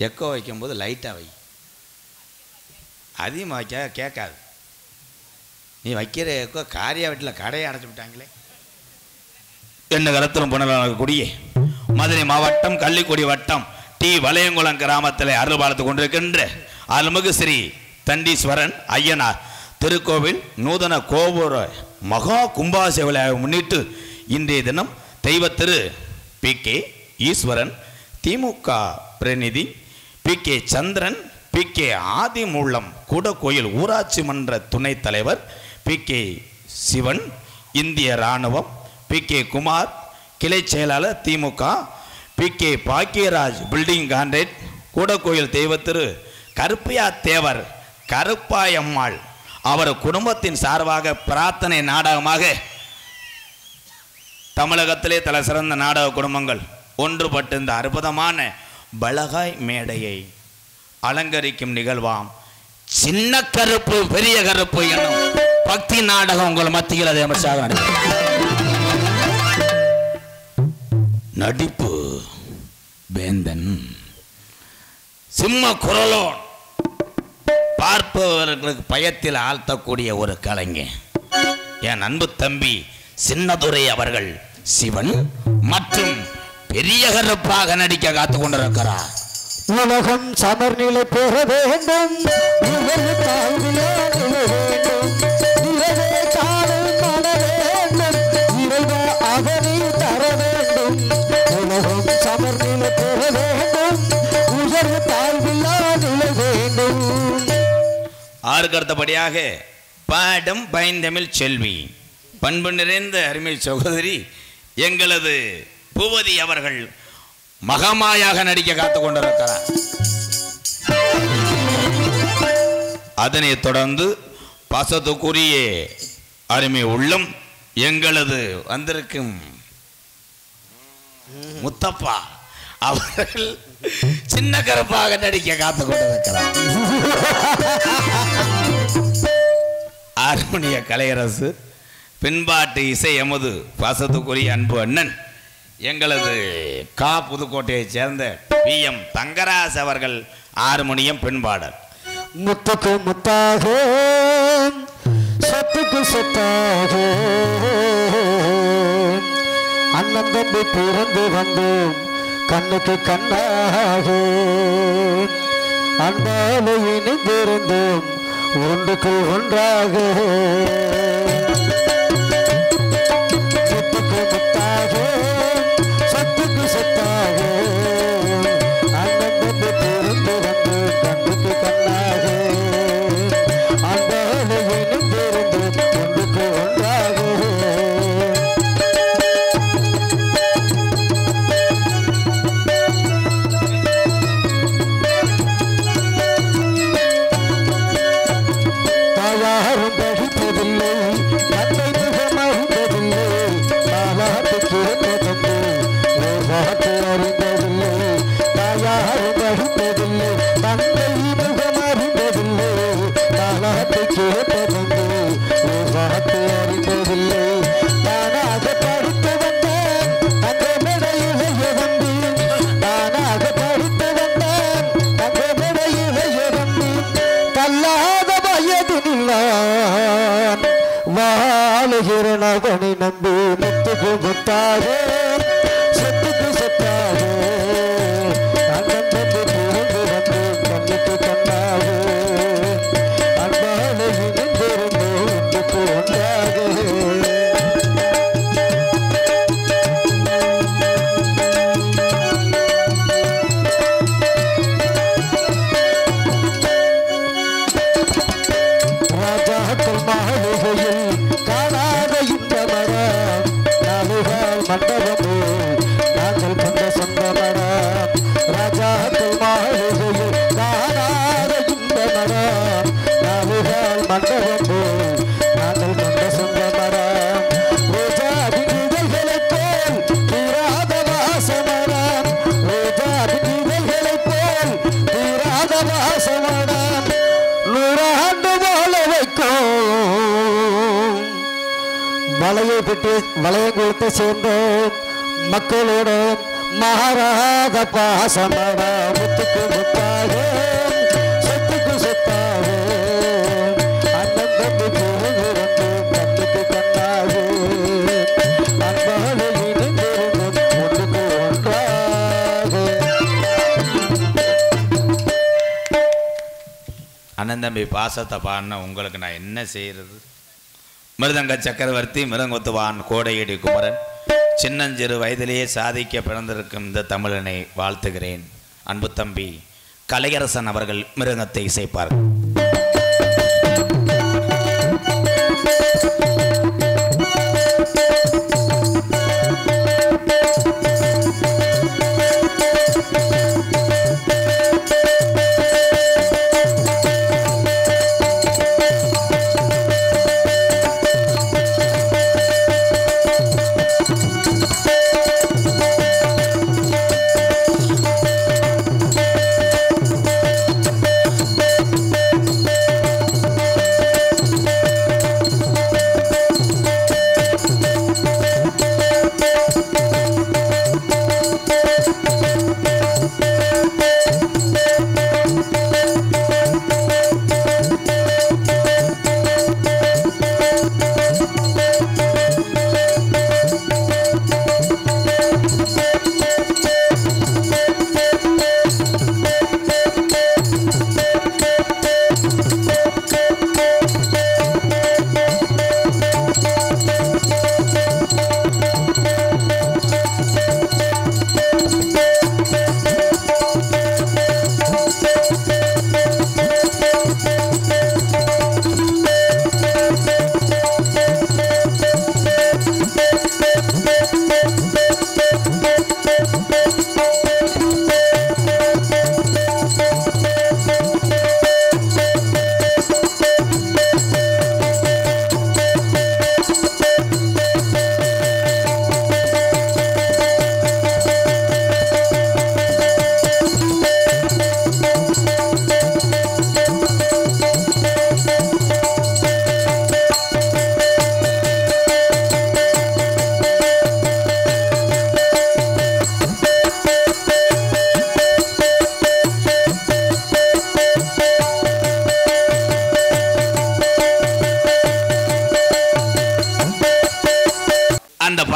Speaker 1: எக்கோ வைக்கும்போது லைட்டாக வை, அதிகமாக வைக்க கேட்காது. நீ வைக்கிற எக்கோ காரியா வீட்டில் கடையை அடைச்சி விட்டாங்களே. என்ன கருத்திலும் புனரக்கூடிய மதுரை மாவட்டம் கள்ளிக்குடி வட்டம் டி வளையங்குளம் கிராமத்தில் அருள் பார்த்து கொண்டிருக்கின்ற அருள்மிகு ஸ்ரீ தண்டீஸ்வரன் ஐயனார் திருக்கோவில் நூதன கோபுர மகா கும்பாபிஷேக விழாவை முன்னிட்டு இன்றைய தினம் தெய்வ திரு பி.கே. ஈஸ்வரன், திமுக பிரதிநிதி பி.கே. சந்திரன், பி.கே. ஆதிமூலம் கூடக்கோயில் ஊராட்சி மன்ற துணைத் தலைவர் பி.கே. சிவன், இந்திய இராணுவம் பி.கே. குமார், கிளை செயலாளர் திமுக பி.கே. பாக்கியராஜ், பில்டிங் கான்ட்ராக்ட் கூடக்கோயில் தெய்வ திரு கருப்பையா தேவர் கருப்பாயம்மாள் அவர் குடும்பத்தின் சார்பாக பிரார்த்தனை நாடகமாக தமிழகத்திலே தலை சிறந்த நாடக குடும்பங்கள் ஒன்றுபட்டு இந்த அற்புதமான பலகாய் மேடையை அலங்கரிக்கும் நிகழ்வாம் சின்ன கருப்பு பெரிய கருப்பு என்னும் பக்தி நாடகம் உங்கள் மத்தியில் அதை அமைச்சாக நடிப்பு வேந்தன் சிம்ம குரலோன் பார்ப்பவர்களுக்கு பயத்தில் ஆழ்த்தக்கூடிய ஒரு கலைஞர் என் அன்பு தம்பி சின்னதுரை அவர்கள் சிவன் மற்றும் பெரிய கருப்பாக நடிக்க காத்து கொண்டிருக்கிறார்.
Speaker 2: உலகம் சமர்நிலை பெற வேண்டும், அதனை தர வேண்டும். உலகம் சமர்நிலை பெற வேண்டும், உயர்வு தாழ்வில்லாதில்லை வேண்டும்.
Speaker 1: ஆறுக்கு அடுத்தபடியாக பாடும் பைந்தமிழ் செல்வி பண்பு நிறைந்த அருமை சகோதரி எங்களது பூவதி அவர்கள் மகமாயாக நடிக்க காத்து கொண்டிருக்கிறார். அதனைத் தொடர்ந்து பாசத்துக்குரிய அருமை உள்ளம் எங்களது வந்திருக்கும் முத்தப்பா அவர்கள் சின்ன கருப்பாக நடிக்க காத்து கொண்டிருக்கிறார். ஹார்மோனிய கலையரசு பின்பாட்டு இசை எமது பாசத்துக்குரிய அன்பு அண்ணன் எங்களது கா புதுக்கோட்டையைச் சேர்ந்த பி.எம். தங்கராஜ் அவர்கள் ஹார்மோனியம் பின்பாடல்.
Speaker 2: முத்துக்கு முத்தாக சொத்துக்கு சொத்தாக அண்ணன் தம்பி பிறந்து வந்தோம் கண்ணுக்கு கண்ணாக அன்பால இணைந்திருந்தோம் ஒன்றுக்கு ஒன்றாக முத்துக்கு முத்தாக சத்துக்கு சொத்தாக அண்ணன் தம்பி பிறந்து வந்தோம் கண்ணுக்கு கண்ணாக அன்பால இணைந்திருந்தோம் ஒன்றுக்கு ஒன்றாக யாரும் படிப்பதில்லை தந்தை முகம் அறிந்ததில்லை தாலாட்டு கேட்பதற்கு பாட்டு அறிந்ததில்லை யாரும் படிப்பதில்லை தந்தை முகம் அறிந்ததில்லை தாலாட்டு கேட்பதற்கு பாட்டு அறிந்ததில்லை தானாக படித்து வந்தேன் தங்கமடையிலே இறந்து தானாக படித்து வந்தேன் தங்கமடையிலே இறந்து தள்ளாத வாழுகிறனவனை நம்பி முத்துக்கு முத்தாக சொத்துக்கு சொத்தாக அண்ணன் தம்பி பிறந்து வந்து கண்ணுக்கு கண்ணாக அன்பால இணைந்திருந்து ஒன்றுக்கு ஒன்றாக ராஜாக்கள் மாளிகையில் காணாத இந்த மரம் நாலுகால் மண்டபமோ நாங்கள் கொண்ட சொந்த மரம் ராஜாக்கள் மாளிகையில் காணாத இந்த மரம் நாலுகால் மண்டபமோ நாங்கள் கொண்ட சொந்த மரம் ரோஜாவின் இதழ்களைப் போல் தீராத வாசமரம் ரோஜாவின் இதழ்களைப் போல் தீராத வாசமரம் நூறாண்டு வாழ வைக்கும் வளையை பெற்று வளையங்குளத்தை சேர்ந்த மக்களோட மாறாத பாசமட முத்துக்கு முத்தாக சொத்துக்கு சொத்தாக அண்ணன் தம்பி பிறந்து வந்து கண்ணுக்கு கண்ணாக அன்பால இணைந்திருந்தோம் ஒன்றுக்கு ஒன்றாக
Speaker 1: அண்ணன் தம்பி பாசத்தை பாடின உங்களுக்கு நான் என்ன செய்யறது? மிருதங்க சக்கரவர்த்தி மிருதங்கொத்துவான் கோடையடி குமரன் சின்னஞ்சிறு வயதிலேயே சாதிக்க பிறந்திருக்கும் இந்த தமிழனை வாழ்த்துகிறேன். அன்பு தம்பி கலையரசன் அவர்கள் மிருதங்கத்தை இசைப்பார்கள்.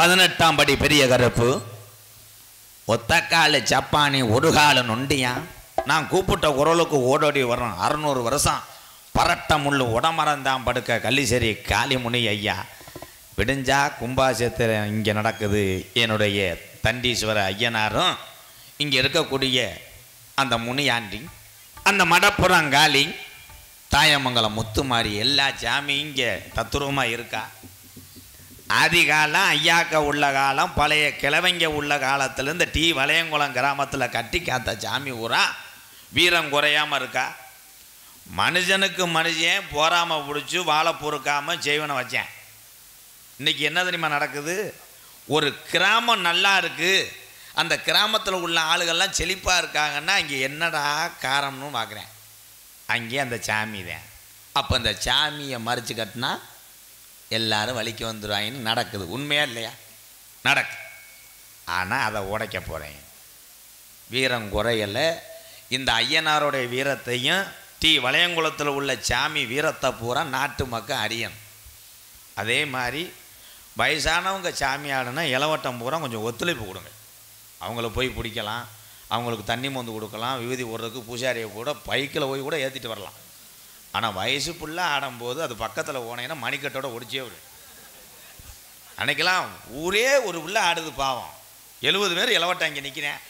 Speaker 1: 18ஆம் படி பெரிய கருப்பு, ஒத்தக்கால சப்பானி ஒரு கால நொண்டியா, நான் கூப்பிட்ட குரலுக்கு ஓடோடி வர்றோம் 600 வருஷம் பரட்ட முள்ளு உடமரந்தான் படுக்க கள்ளிசேரி காளிமுனி ஐயா. விடிஞ்சா கும்பாசத்தில் இங்கே நடக்குது. என்னுடைய தண்டீஸ்வர ஐயனாரும் இங்கே இருக்கக்கூடிய அந்த முனியாண்டி, அந்த மடப்புறங்காளி, தாயமங்கலம் முத்துமாரி எல்லா சாமி இங்கே தத்துருவமாக இருக்கா. ஆதி காலம் ஐயாக்க உள்ள காலம், பழைய கிழவங்க உள்ள காலத்தில் இந்த வளையங்குளம் கிராமத்தில் கட்டி காத்த சாமி ஊரா வீரம் குறையாமல் இருக்கா. மனுஷனுக்கு மனுஷன் போராமல் பிடிச்சி வாழை பொறுக்காமல் செய்வனை வச்சேன். இன்றைக்கி என்ன தெரியுமா நடக்குது? ஒரு கிராமம் நல்லா இருக்குது, அந்த கிராமத்தில் உள்ள ஆளுகள்லாம் செழிப்பாக இருக்காங்கன்னா இங்கே என்னடா காரணம்னு பார்க்குறேன். அங்கே அந்த சாமி தான். அப்போ அந்த சாமியை மறித்து கட்டினா எல்லாரும் வலிக்கு வந்துடுவாங்கன்னு நடக்குது. உண்மையா இல்லையா? நடக்கு. ஆனால் அதை உடைக்க போகிறேன். வீரம் குறையலை. இந்த ஐயனாருடைய வீரத்தையும் வளையங்குளத்தில் உள்ள சாமி வீரத்தை பூரா நாட்டு மக்கள் அறியணும். அதே மாதிரி வயசானவங்க சாமி ஆடுனா இளவட்டம் பூரா கொஞ்சம் ஒத்துழைப்பு கொடுங்க. அவங்கள போய் பிடிக்கலாம், அவங்களுக்கு தண்ணி மந்து கொடுக்கலாம், விபூதி போடுறதுக்கு பூஜாரியை கூட பைக்கில் போய் கூட ஏற்றிட்டு வரலாம். ஆனால் வயசு ஃபுல்லாக ஆடும்போது அது பக்கத்தில் போனீங்கன்னா மணிக்கட்டோட ஒடிச்சே விடும். அன்னைக்கெல்லாம் ஊரே ஒரு உள்ள ஆடுது பாவம். 70 பேர் இளவட்டம் இங்கே நிற்கிறேன்.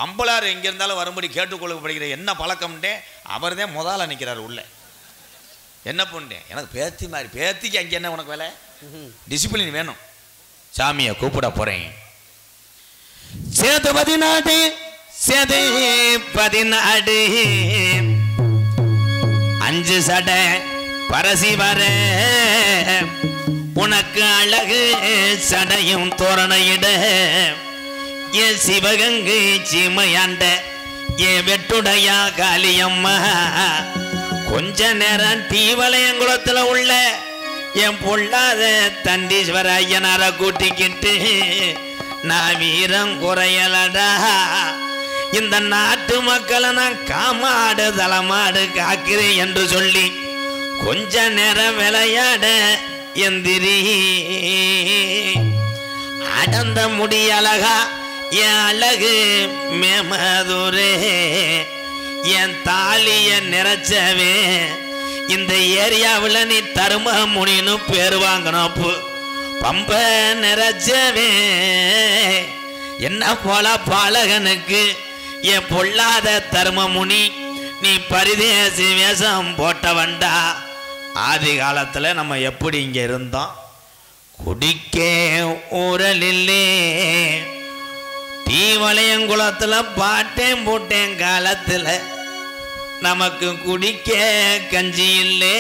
Speaker 1: அம்பலார் எங்கே இருந்தாலும் வரும்படி கேட்டுக்கொள்ள படிக்கிற என்ன பழக்கம்ட்டே அவர் தான் முதல்ல நிற்கிறார் உள்ள. என்ன பண்ணுறேன், எனக்கு பேத்தி மாதிரி பேத்திக்கு அங்கே என்ன உனக்கு வேலை? டிசிப்ளின் வேணும். சாமியை கூப்பிட போகிறேன். சேது 14 சேது 14 5 சடை பரசி வர உனக்கு அழகு சடையும் தோரணையிட ஏ சிவகங்கை சீமையாண்ட ஏ வெட்டுடையா காளியம்மா கொஞ்ச நேரம் வளையங்குளத்தில் உள்ள என் பொல்லாத தண்டீஸ்வர ஐயனார கூட்டிக்கிட்டு நான் வீரம் குறையலடா. இந்த நாட்டு மக்களை நான் காமாடு தலமாடு காக்கிறேன் என்று சொல்லி கொஞ்ச நேரம் விளையாட எந்திரி. அடந்த முடி அழகா என் அழகு மேமதுரே என் தாலிய நிறைச்சவே இந்த ஏரியாவில் நீ தரும முனின்னு பேர் வாங்கினப்பு பம்ப நிறைச்சவே என்ன போல பாலகனுக்கு என் பொல்லாத தர்மமுனி நீ பரிதேசி வேஷம் போட்டவண்டா. ஆதி காலத்தில் நம்ம எப்படி இங்கே இருந்தோம்? குடிக்க ஊரலில்லே வளையங்குளத்தில் பாட்டேன் போட்டேன் காலத்தில் நமக்கு குடிக்க கஞ்சி இல்லே,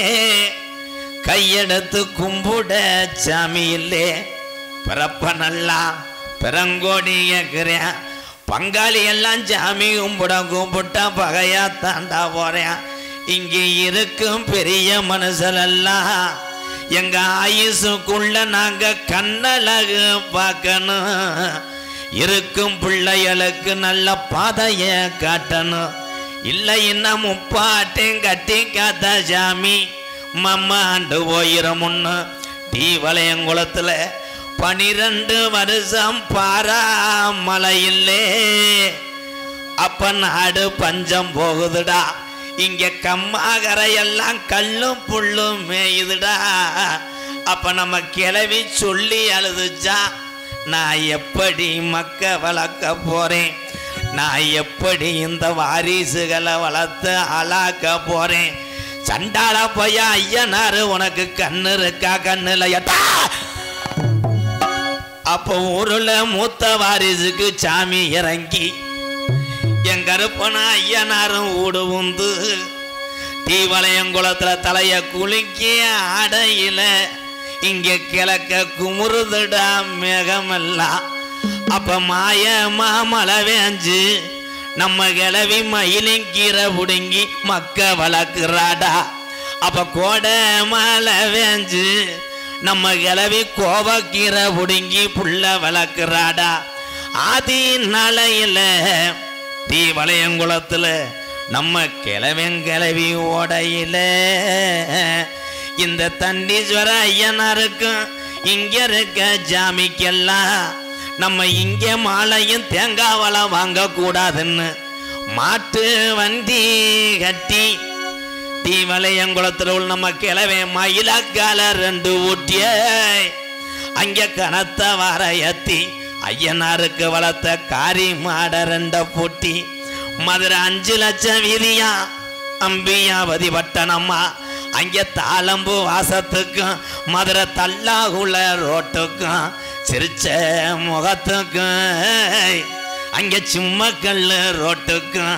Speaker 1: கையெடுத்து கும்பிட சாமி இல்லே. பிறப்ப நல்லா பிறங்கோடி கேட்கிறேன், பங்காளி எல்லாம் சாமி கும்பிட கூப்பிட்டா பகையா தாண்டா போறேன். இங்கே இருக்கும் பெரிய மனுஷனெல்லாம் எங்க ஆயுசுக்குள்ள நாங்க கண்ணழகு பார்க்கணும், இருக்கும் பிள்ளைகளுக்கு நல்ல பாதைய காட்டணும். இல்லை இன்னும் முப்பாட்டையும் கட்டி காத்த சாமி மம்மாண்டு போயிரும். முன்னு வளையங்குளத்தில் 12 வருஷம் பாராமலையில்லே. அப்ப நாடு பஞ்சம் போகுதுடா, இங்க கம்மாகரையெல்லாம் கல்லும் புல்லும் மேயுதுடா. அப்ப நம்ம கிளவி சொல்லி அழுதுச்சா, நான் எப்படி மக்க வளர்க்க போறேன், நான் எப்படி இந்த வாரிசுகளை வளர்த்து ஆளாக்க போறேன். சண்டாள பையா ஐயனாரு உனக்கு கண்ணு இருக்கா கண்ணு இல்லையட்டா. அப்போ ஊருல மூத்த வாரிசுக்கு சாமி இறங்கி என் கருப்பனா ஐயனாரும் ஊடு உந்து வளையங்குளத்துல தலைய குலுக்கி ஆடையில இங்க கிழக்க குமுறுதுடா மேகமெல்லாம். அப்ப மாயமா மழை வேஞ்சு நம்ம கிளவி மயிலிங்கீரை புடுங்கி மக்க வளர்க்குறாடா. அப்ப கோடை மழை வேஞ்சு நம்ம கிளவி கோவக்கீரை புடுங்கி புள்ள வளர்க்குறாடா. ஆதி நாளையில வளையங்குளத்துல நம்ம கிளவி ஓடையில இந்த தண்டீஸ்வர ஐயனாருக்கும் இங்க இருக்க ஜாமிக்கெல்லாம் நம்ம இங்க மாலையும் தேங்காவளம் வாங்க கூடாதுன்னு மாட்டு வண்டி கட்டி தீவளையங்குளத்தில் உள்ள நம்ம கிளவே மயிலக்கால 2 ஊட்டிய அங்க கனத்த வாரையத்தி ஐயனாருக்கு வளர்த்த காரி மாட 2 பூட்டி மதுரை 5 லட்சம் வீதியா அம்பியாவதி பட்டணம்மா அங்க தாளம்பு வாசத்துக்கும் மதுரை தல்லாகுள்ள ரோட்டுக்கும் சிரிச்ச முகத்துக்கும் அங்க சும்மக்கல்லு ரோட்டுக்கும்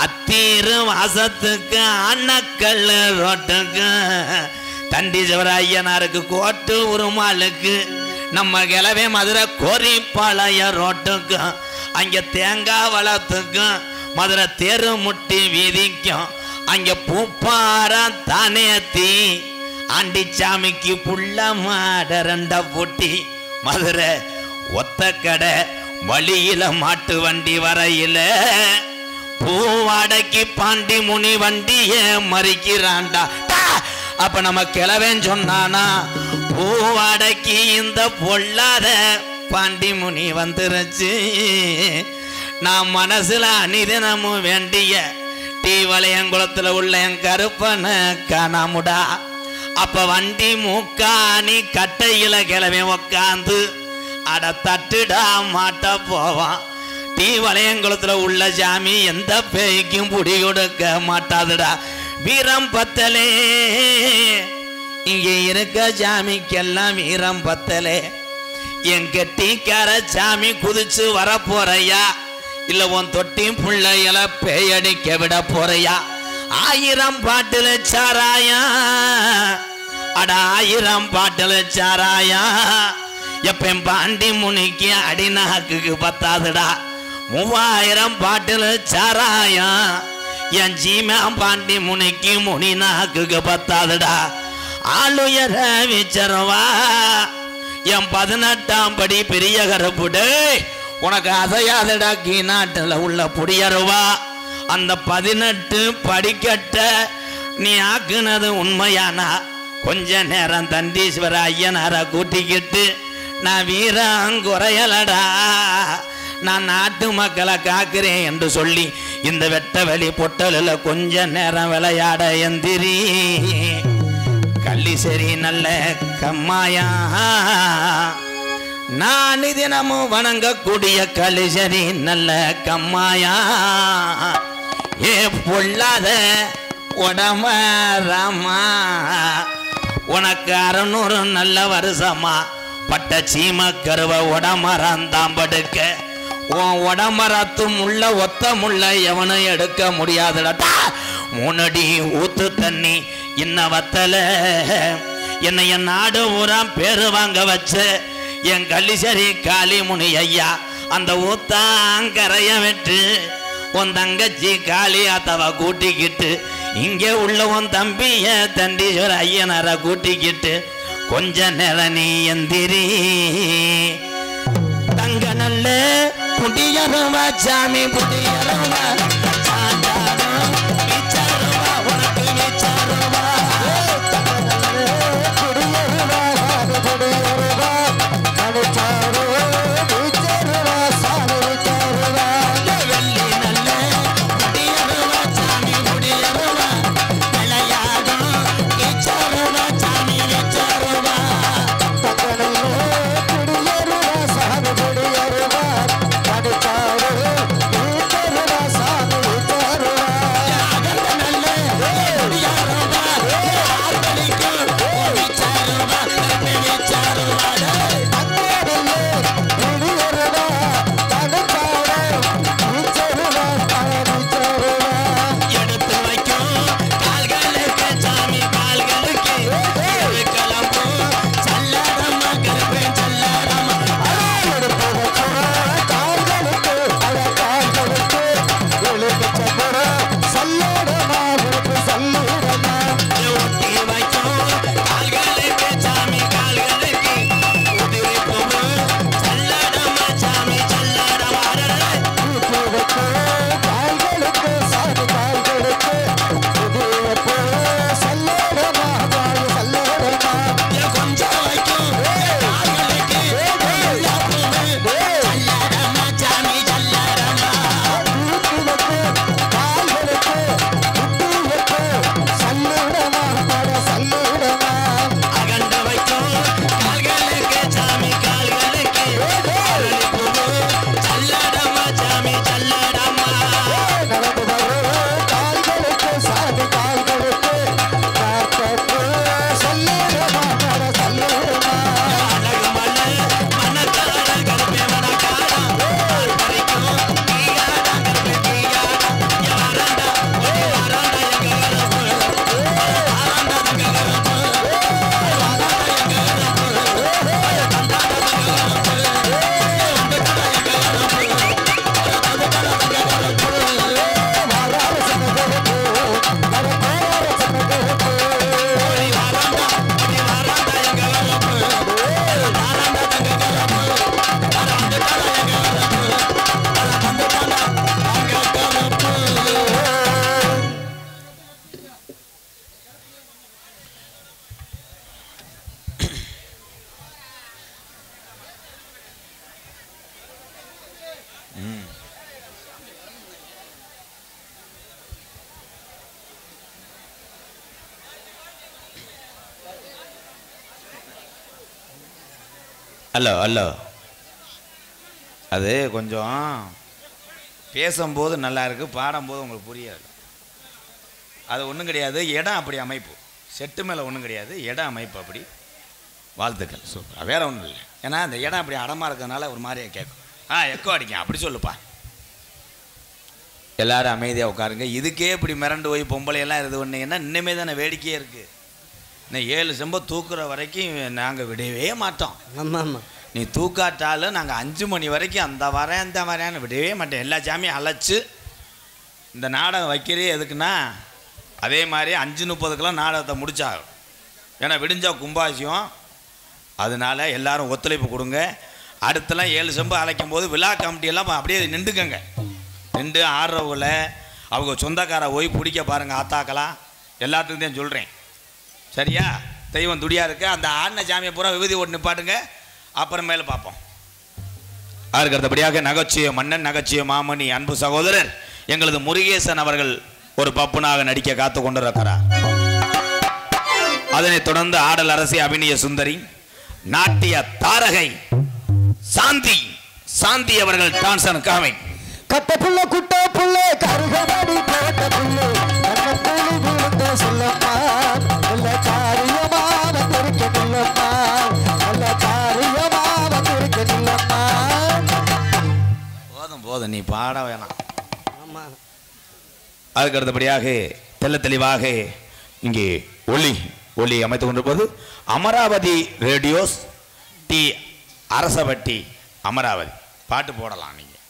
Speaker 1: அத்தீரு வாசத்துக்கு அண்ணக்கல்லு ரோட்டுக்கும் தண்டீஸ்வர ஐயனாருக்கு கோட்டு உருமாளுக்கு நம்ம கிளவே மதுரை கோரிப்பாளைய ரோட்டுக்கும் அங்க தேங்காய் வளத்துக்கும் மதுரை தேரு முட்டி வீதிக்கும் அங்க பூப்பாரம் தானேத்தி ஆண்டிச்சாமிக்கு புள்ள மாட 2 பூட்டி மதுரை ஒத்த கடை வழியில மாட்டு வண்டி வரையில பூவாடைக்கு பாண்டி முனி வண்டிய மறிக்கிறான்டா. அப்ப நம்ம கிளவேன் சொன்னானா பூவாடைக்கு இந்த பொல்லாத பாண்டி முனி வந்துருச்சு. நான் மனசுல அனிதினமும் வேண்டிய தீவளையங்குளத்துல உள்ள என் கருப்பனை காணாமுடா. அப்ப வண்டி மூக்காணி கட்டையில கிளவே உக்காந்து அட தட்டுடா மாட்ட போவான். தீவளையங்குளத்துல உள்ள சாமி எந்த பேய்க்கும் புடி கொடுக்க மாட்டாதுடா. வீரம் பத்தலே இங்க இருக்க சாமிக்கெல்லாம் வீரம் பத்தலே. என் கெட்டிக்கார சாமி குதிச்சு வர போறையா இல்ல உன் தொட்டி பிள்ளைகள பேயடிக்க விட போறையா? 1000 பாட்டுல சாராயா அட 1000 பாட்டுல சாராயா. எப்ப பாண்டி முனிக்கு அடிநாக்கு பத்தாதுடா. 3000 பாட்டுல சாராயா என் ஜீமா பாண்டி முனிக்கு முனி நாக்கு பத்தாதுடா. ஆளுயர விச்சரவா என் 18ஆம் படி பெரிய கருப்புடு உனக்கு அசையாதடா. கீ நாட்டில் உள்ள புடியருவா அந்த 18 படிக்கட்ட நீ ஆக்குனது உண்மையானா கொஞ்ச நேரம் தண்டீஸ்வர ஐயனார கூட்டிக்கிட்டு நான் வீரம் குறையலடா நான் நாட்டு மக்களை காக்கிறேன் என்று சொல்லி இந்த வெட்ட வெளி பொட்டலில் கொஞ்ச நேரம் விளையாட எந்திரி. கள்ளி சரி நல்ல கம்மாயா நான் தினமும் வணங்கக்கூடிய கலிசரி நல்ல கம்மாயா. ஏ பொல்லாத உடம ராமா உனக்கு 600 நல்ல வருஷமா பட்ட சீம கருவ உடமரந்தான் படுக்க உன் உடமரத்தும் உள்ள ஒத்த முள்ள எவனும் எடுக்க முடியாதுடா. 3 அடி ஊத்து தண்ணி இன்ன வத்தல என்னை என் நாடு ஊராம் பேரு வாங்க வச்ச என் கள்ளிசரி காளி முனி ஐயா அந்த ஊத்தாங்கரைய விட்டு உன் தங்கச்சி காளி அத்தவ கூட்டிக்கிட்டு இங்கே உள்ள உன் தம்பிய தண்டீஸ்வர ஐயனார கூட்டிக்கிட்டு கொஞ்ச நேரம் நீ எந்திரி. தங்க நல்ல புடியருவா சாமி புடியருவா
Speaker 2: சாமி
Speaker 1: ஹலோ ஹலோ, அது கொஞ்சம் பேசும்போது நல்லா இருக்கு, பாடும்போது உங்களுக்கு புரியாது. அது ஒன்றும் கிடையாது, இடம் அப்படி அமைப்பு, செட்டு மேலே ஒன்றும் கிடையாது, இடம் அமைப்பு அப்படி. வாழ்த்துக்கள், சூப்பர், வேற ஒன்றும் இல்லை. ஏன்னா அந்த இடம் அப்படி அடமாக இருக்கிறதுனால ஒரு மாதிரியே கேட்கும். எக்கோ அடிக்கும், அப்படி சொல்லுப்பா. எல்லாரும் அமைதியாக உட்காருங்க. இதுக்கே இப்படி மிரண்டு போய் பொம்பளையெல்லாம் இது பண்ணீங்கன்னா இன்னுமே தானே வேடிக்கையே இருக்குது. இன்னும் 7 செம்ப தூக்குற வரைக்கும் நாங்கள் விடவே மாட்டோம்.
Speaker 2: ஆமாம் ஆமாம்,
Speaker 1: நீ தூக்காட்டாலும் நாங்கள் 5 மணி வரைக்கும் அந்த வரேன்னு விடவே மாட்டேன். எல்லா சாமியும் அழைச்சி இந்த நாடகம் வைக்கிறே எதுக்குன்னா அதே மாதிரி 5:30 நாடகத்தை முடிச்சாகும். ஏன்னா விடிஞ்சா கும்பாசியம், அதனால எல்லாரும் ஒத்துழைப்பு கொடுங்க. அடுத்தலாம் 7 செம்பு அழைக்கும் போது விழா கமிட்டியெல்லாம் அப்படியே நின்றுக்கங்க. நின்று ஆடுறவங்கள அவங்க சொந்தக்கார போய் பிடிக்க பாருங்கள். ஆத்தாக்கலாம் எல்லாத்துக்கும் தான் சொல்கிறேன், சரியா? தெய்வம் துடியாக இருக்கு. அந்த ஆடின சாமியை பூரா விபூதி ஓட்டு நிப்பாட்டுங்க, அப்புறமேல பார்ப்போம். அதற்கு அடுத்தபடியாக நகைச்சுவை மன்னன், நகைச்சுவை மாமணி, அன்பு சகோதரர் எங்களது முருகேசன் அவர்கள் ஒரு பப்புனாக நடிக்க காத்து கொண்டிருக்கிறார். அதனைத் தொடர்ந்து ஆடல் அரசி அபிநய சுந்தரி, நாட்டிய தாரகை சாந்தி அவர்கள் டான்ஸ் அண்ட் காமிக்.
Speaker 2: கட்ட புள்ள குட்ட புள்ள கருகமடி போட்ட புள்ள கண்ண புள்ளி விழுந்த சொல்லம்மா, நல்ல காரியமா வந்திருக்க நில்லம்மா, நல்ல காரியமா வந்திருக்க நில்லம்மா.
Speaker 1: போதும் நீ பாட வேணாம்.
Speaker 2: ஆமா,
Speaker 1: அதுக்கு அடுத்தபடியாக தெல்ல தெளிவாக இங்கே ஒளி அமைத்துக் கொண்டிருப்பது அமராவதி ரேடியோஸ் டி அரசபட்டி அமராவதி. பாட்டு போடலாம் நீங்கள்.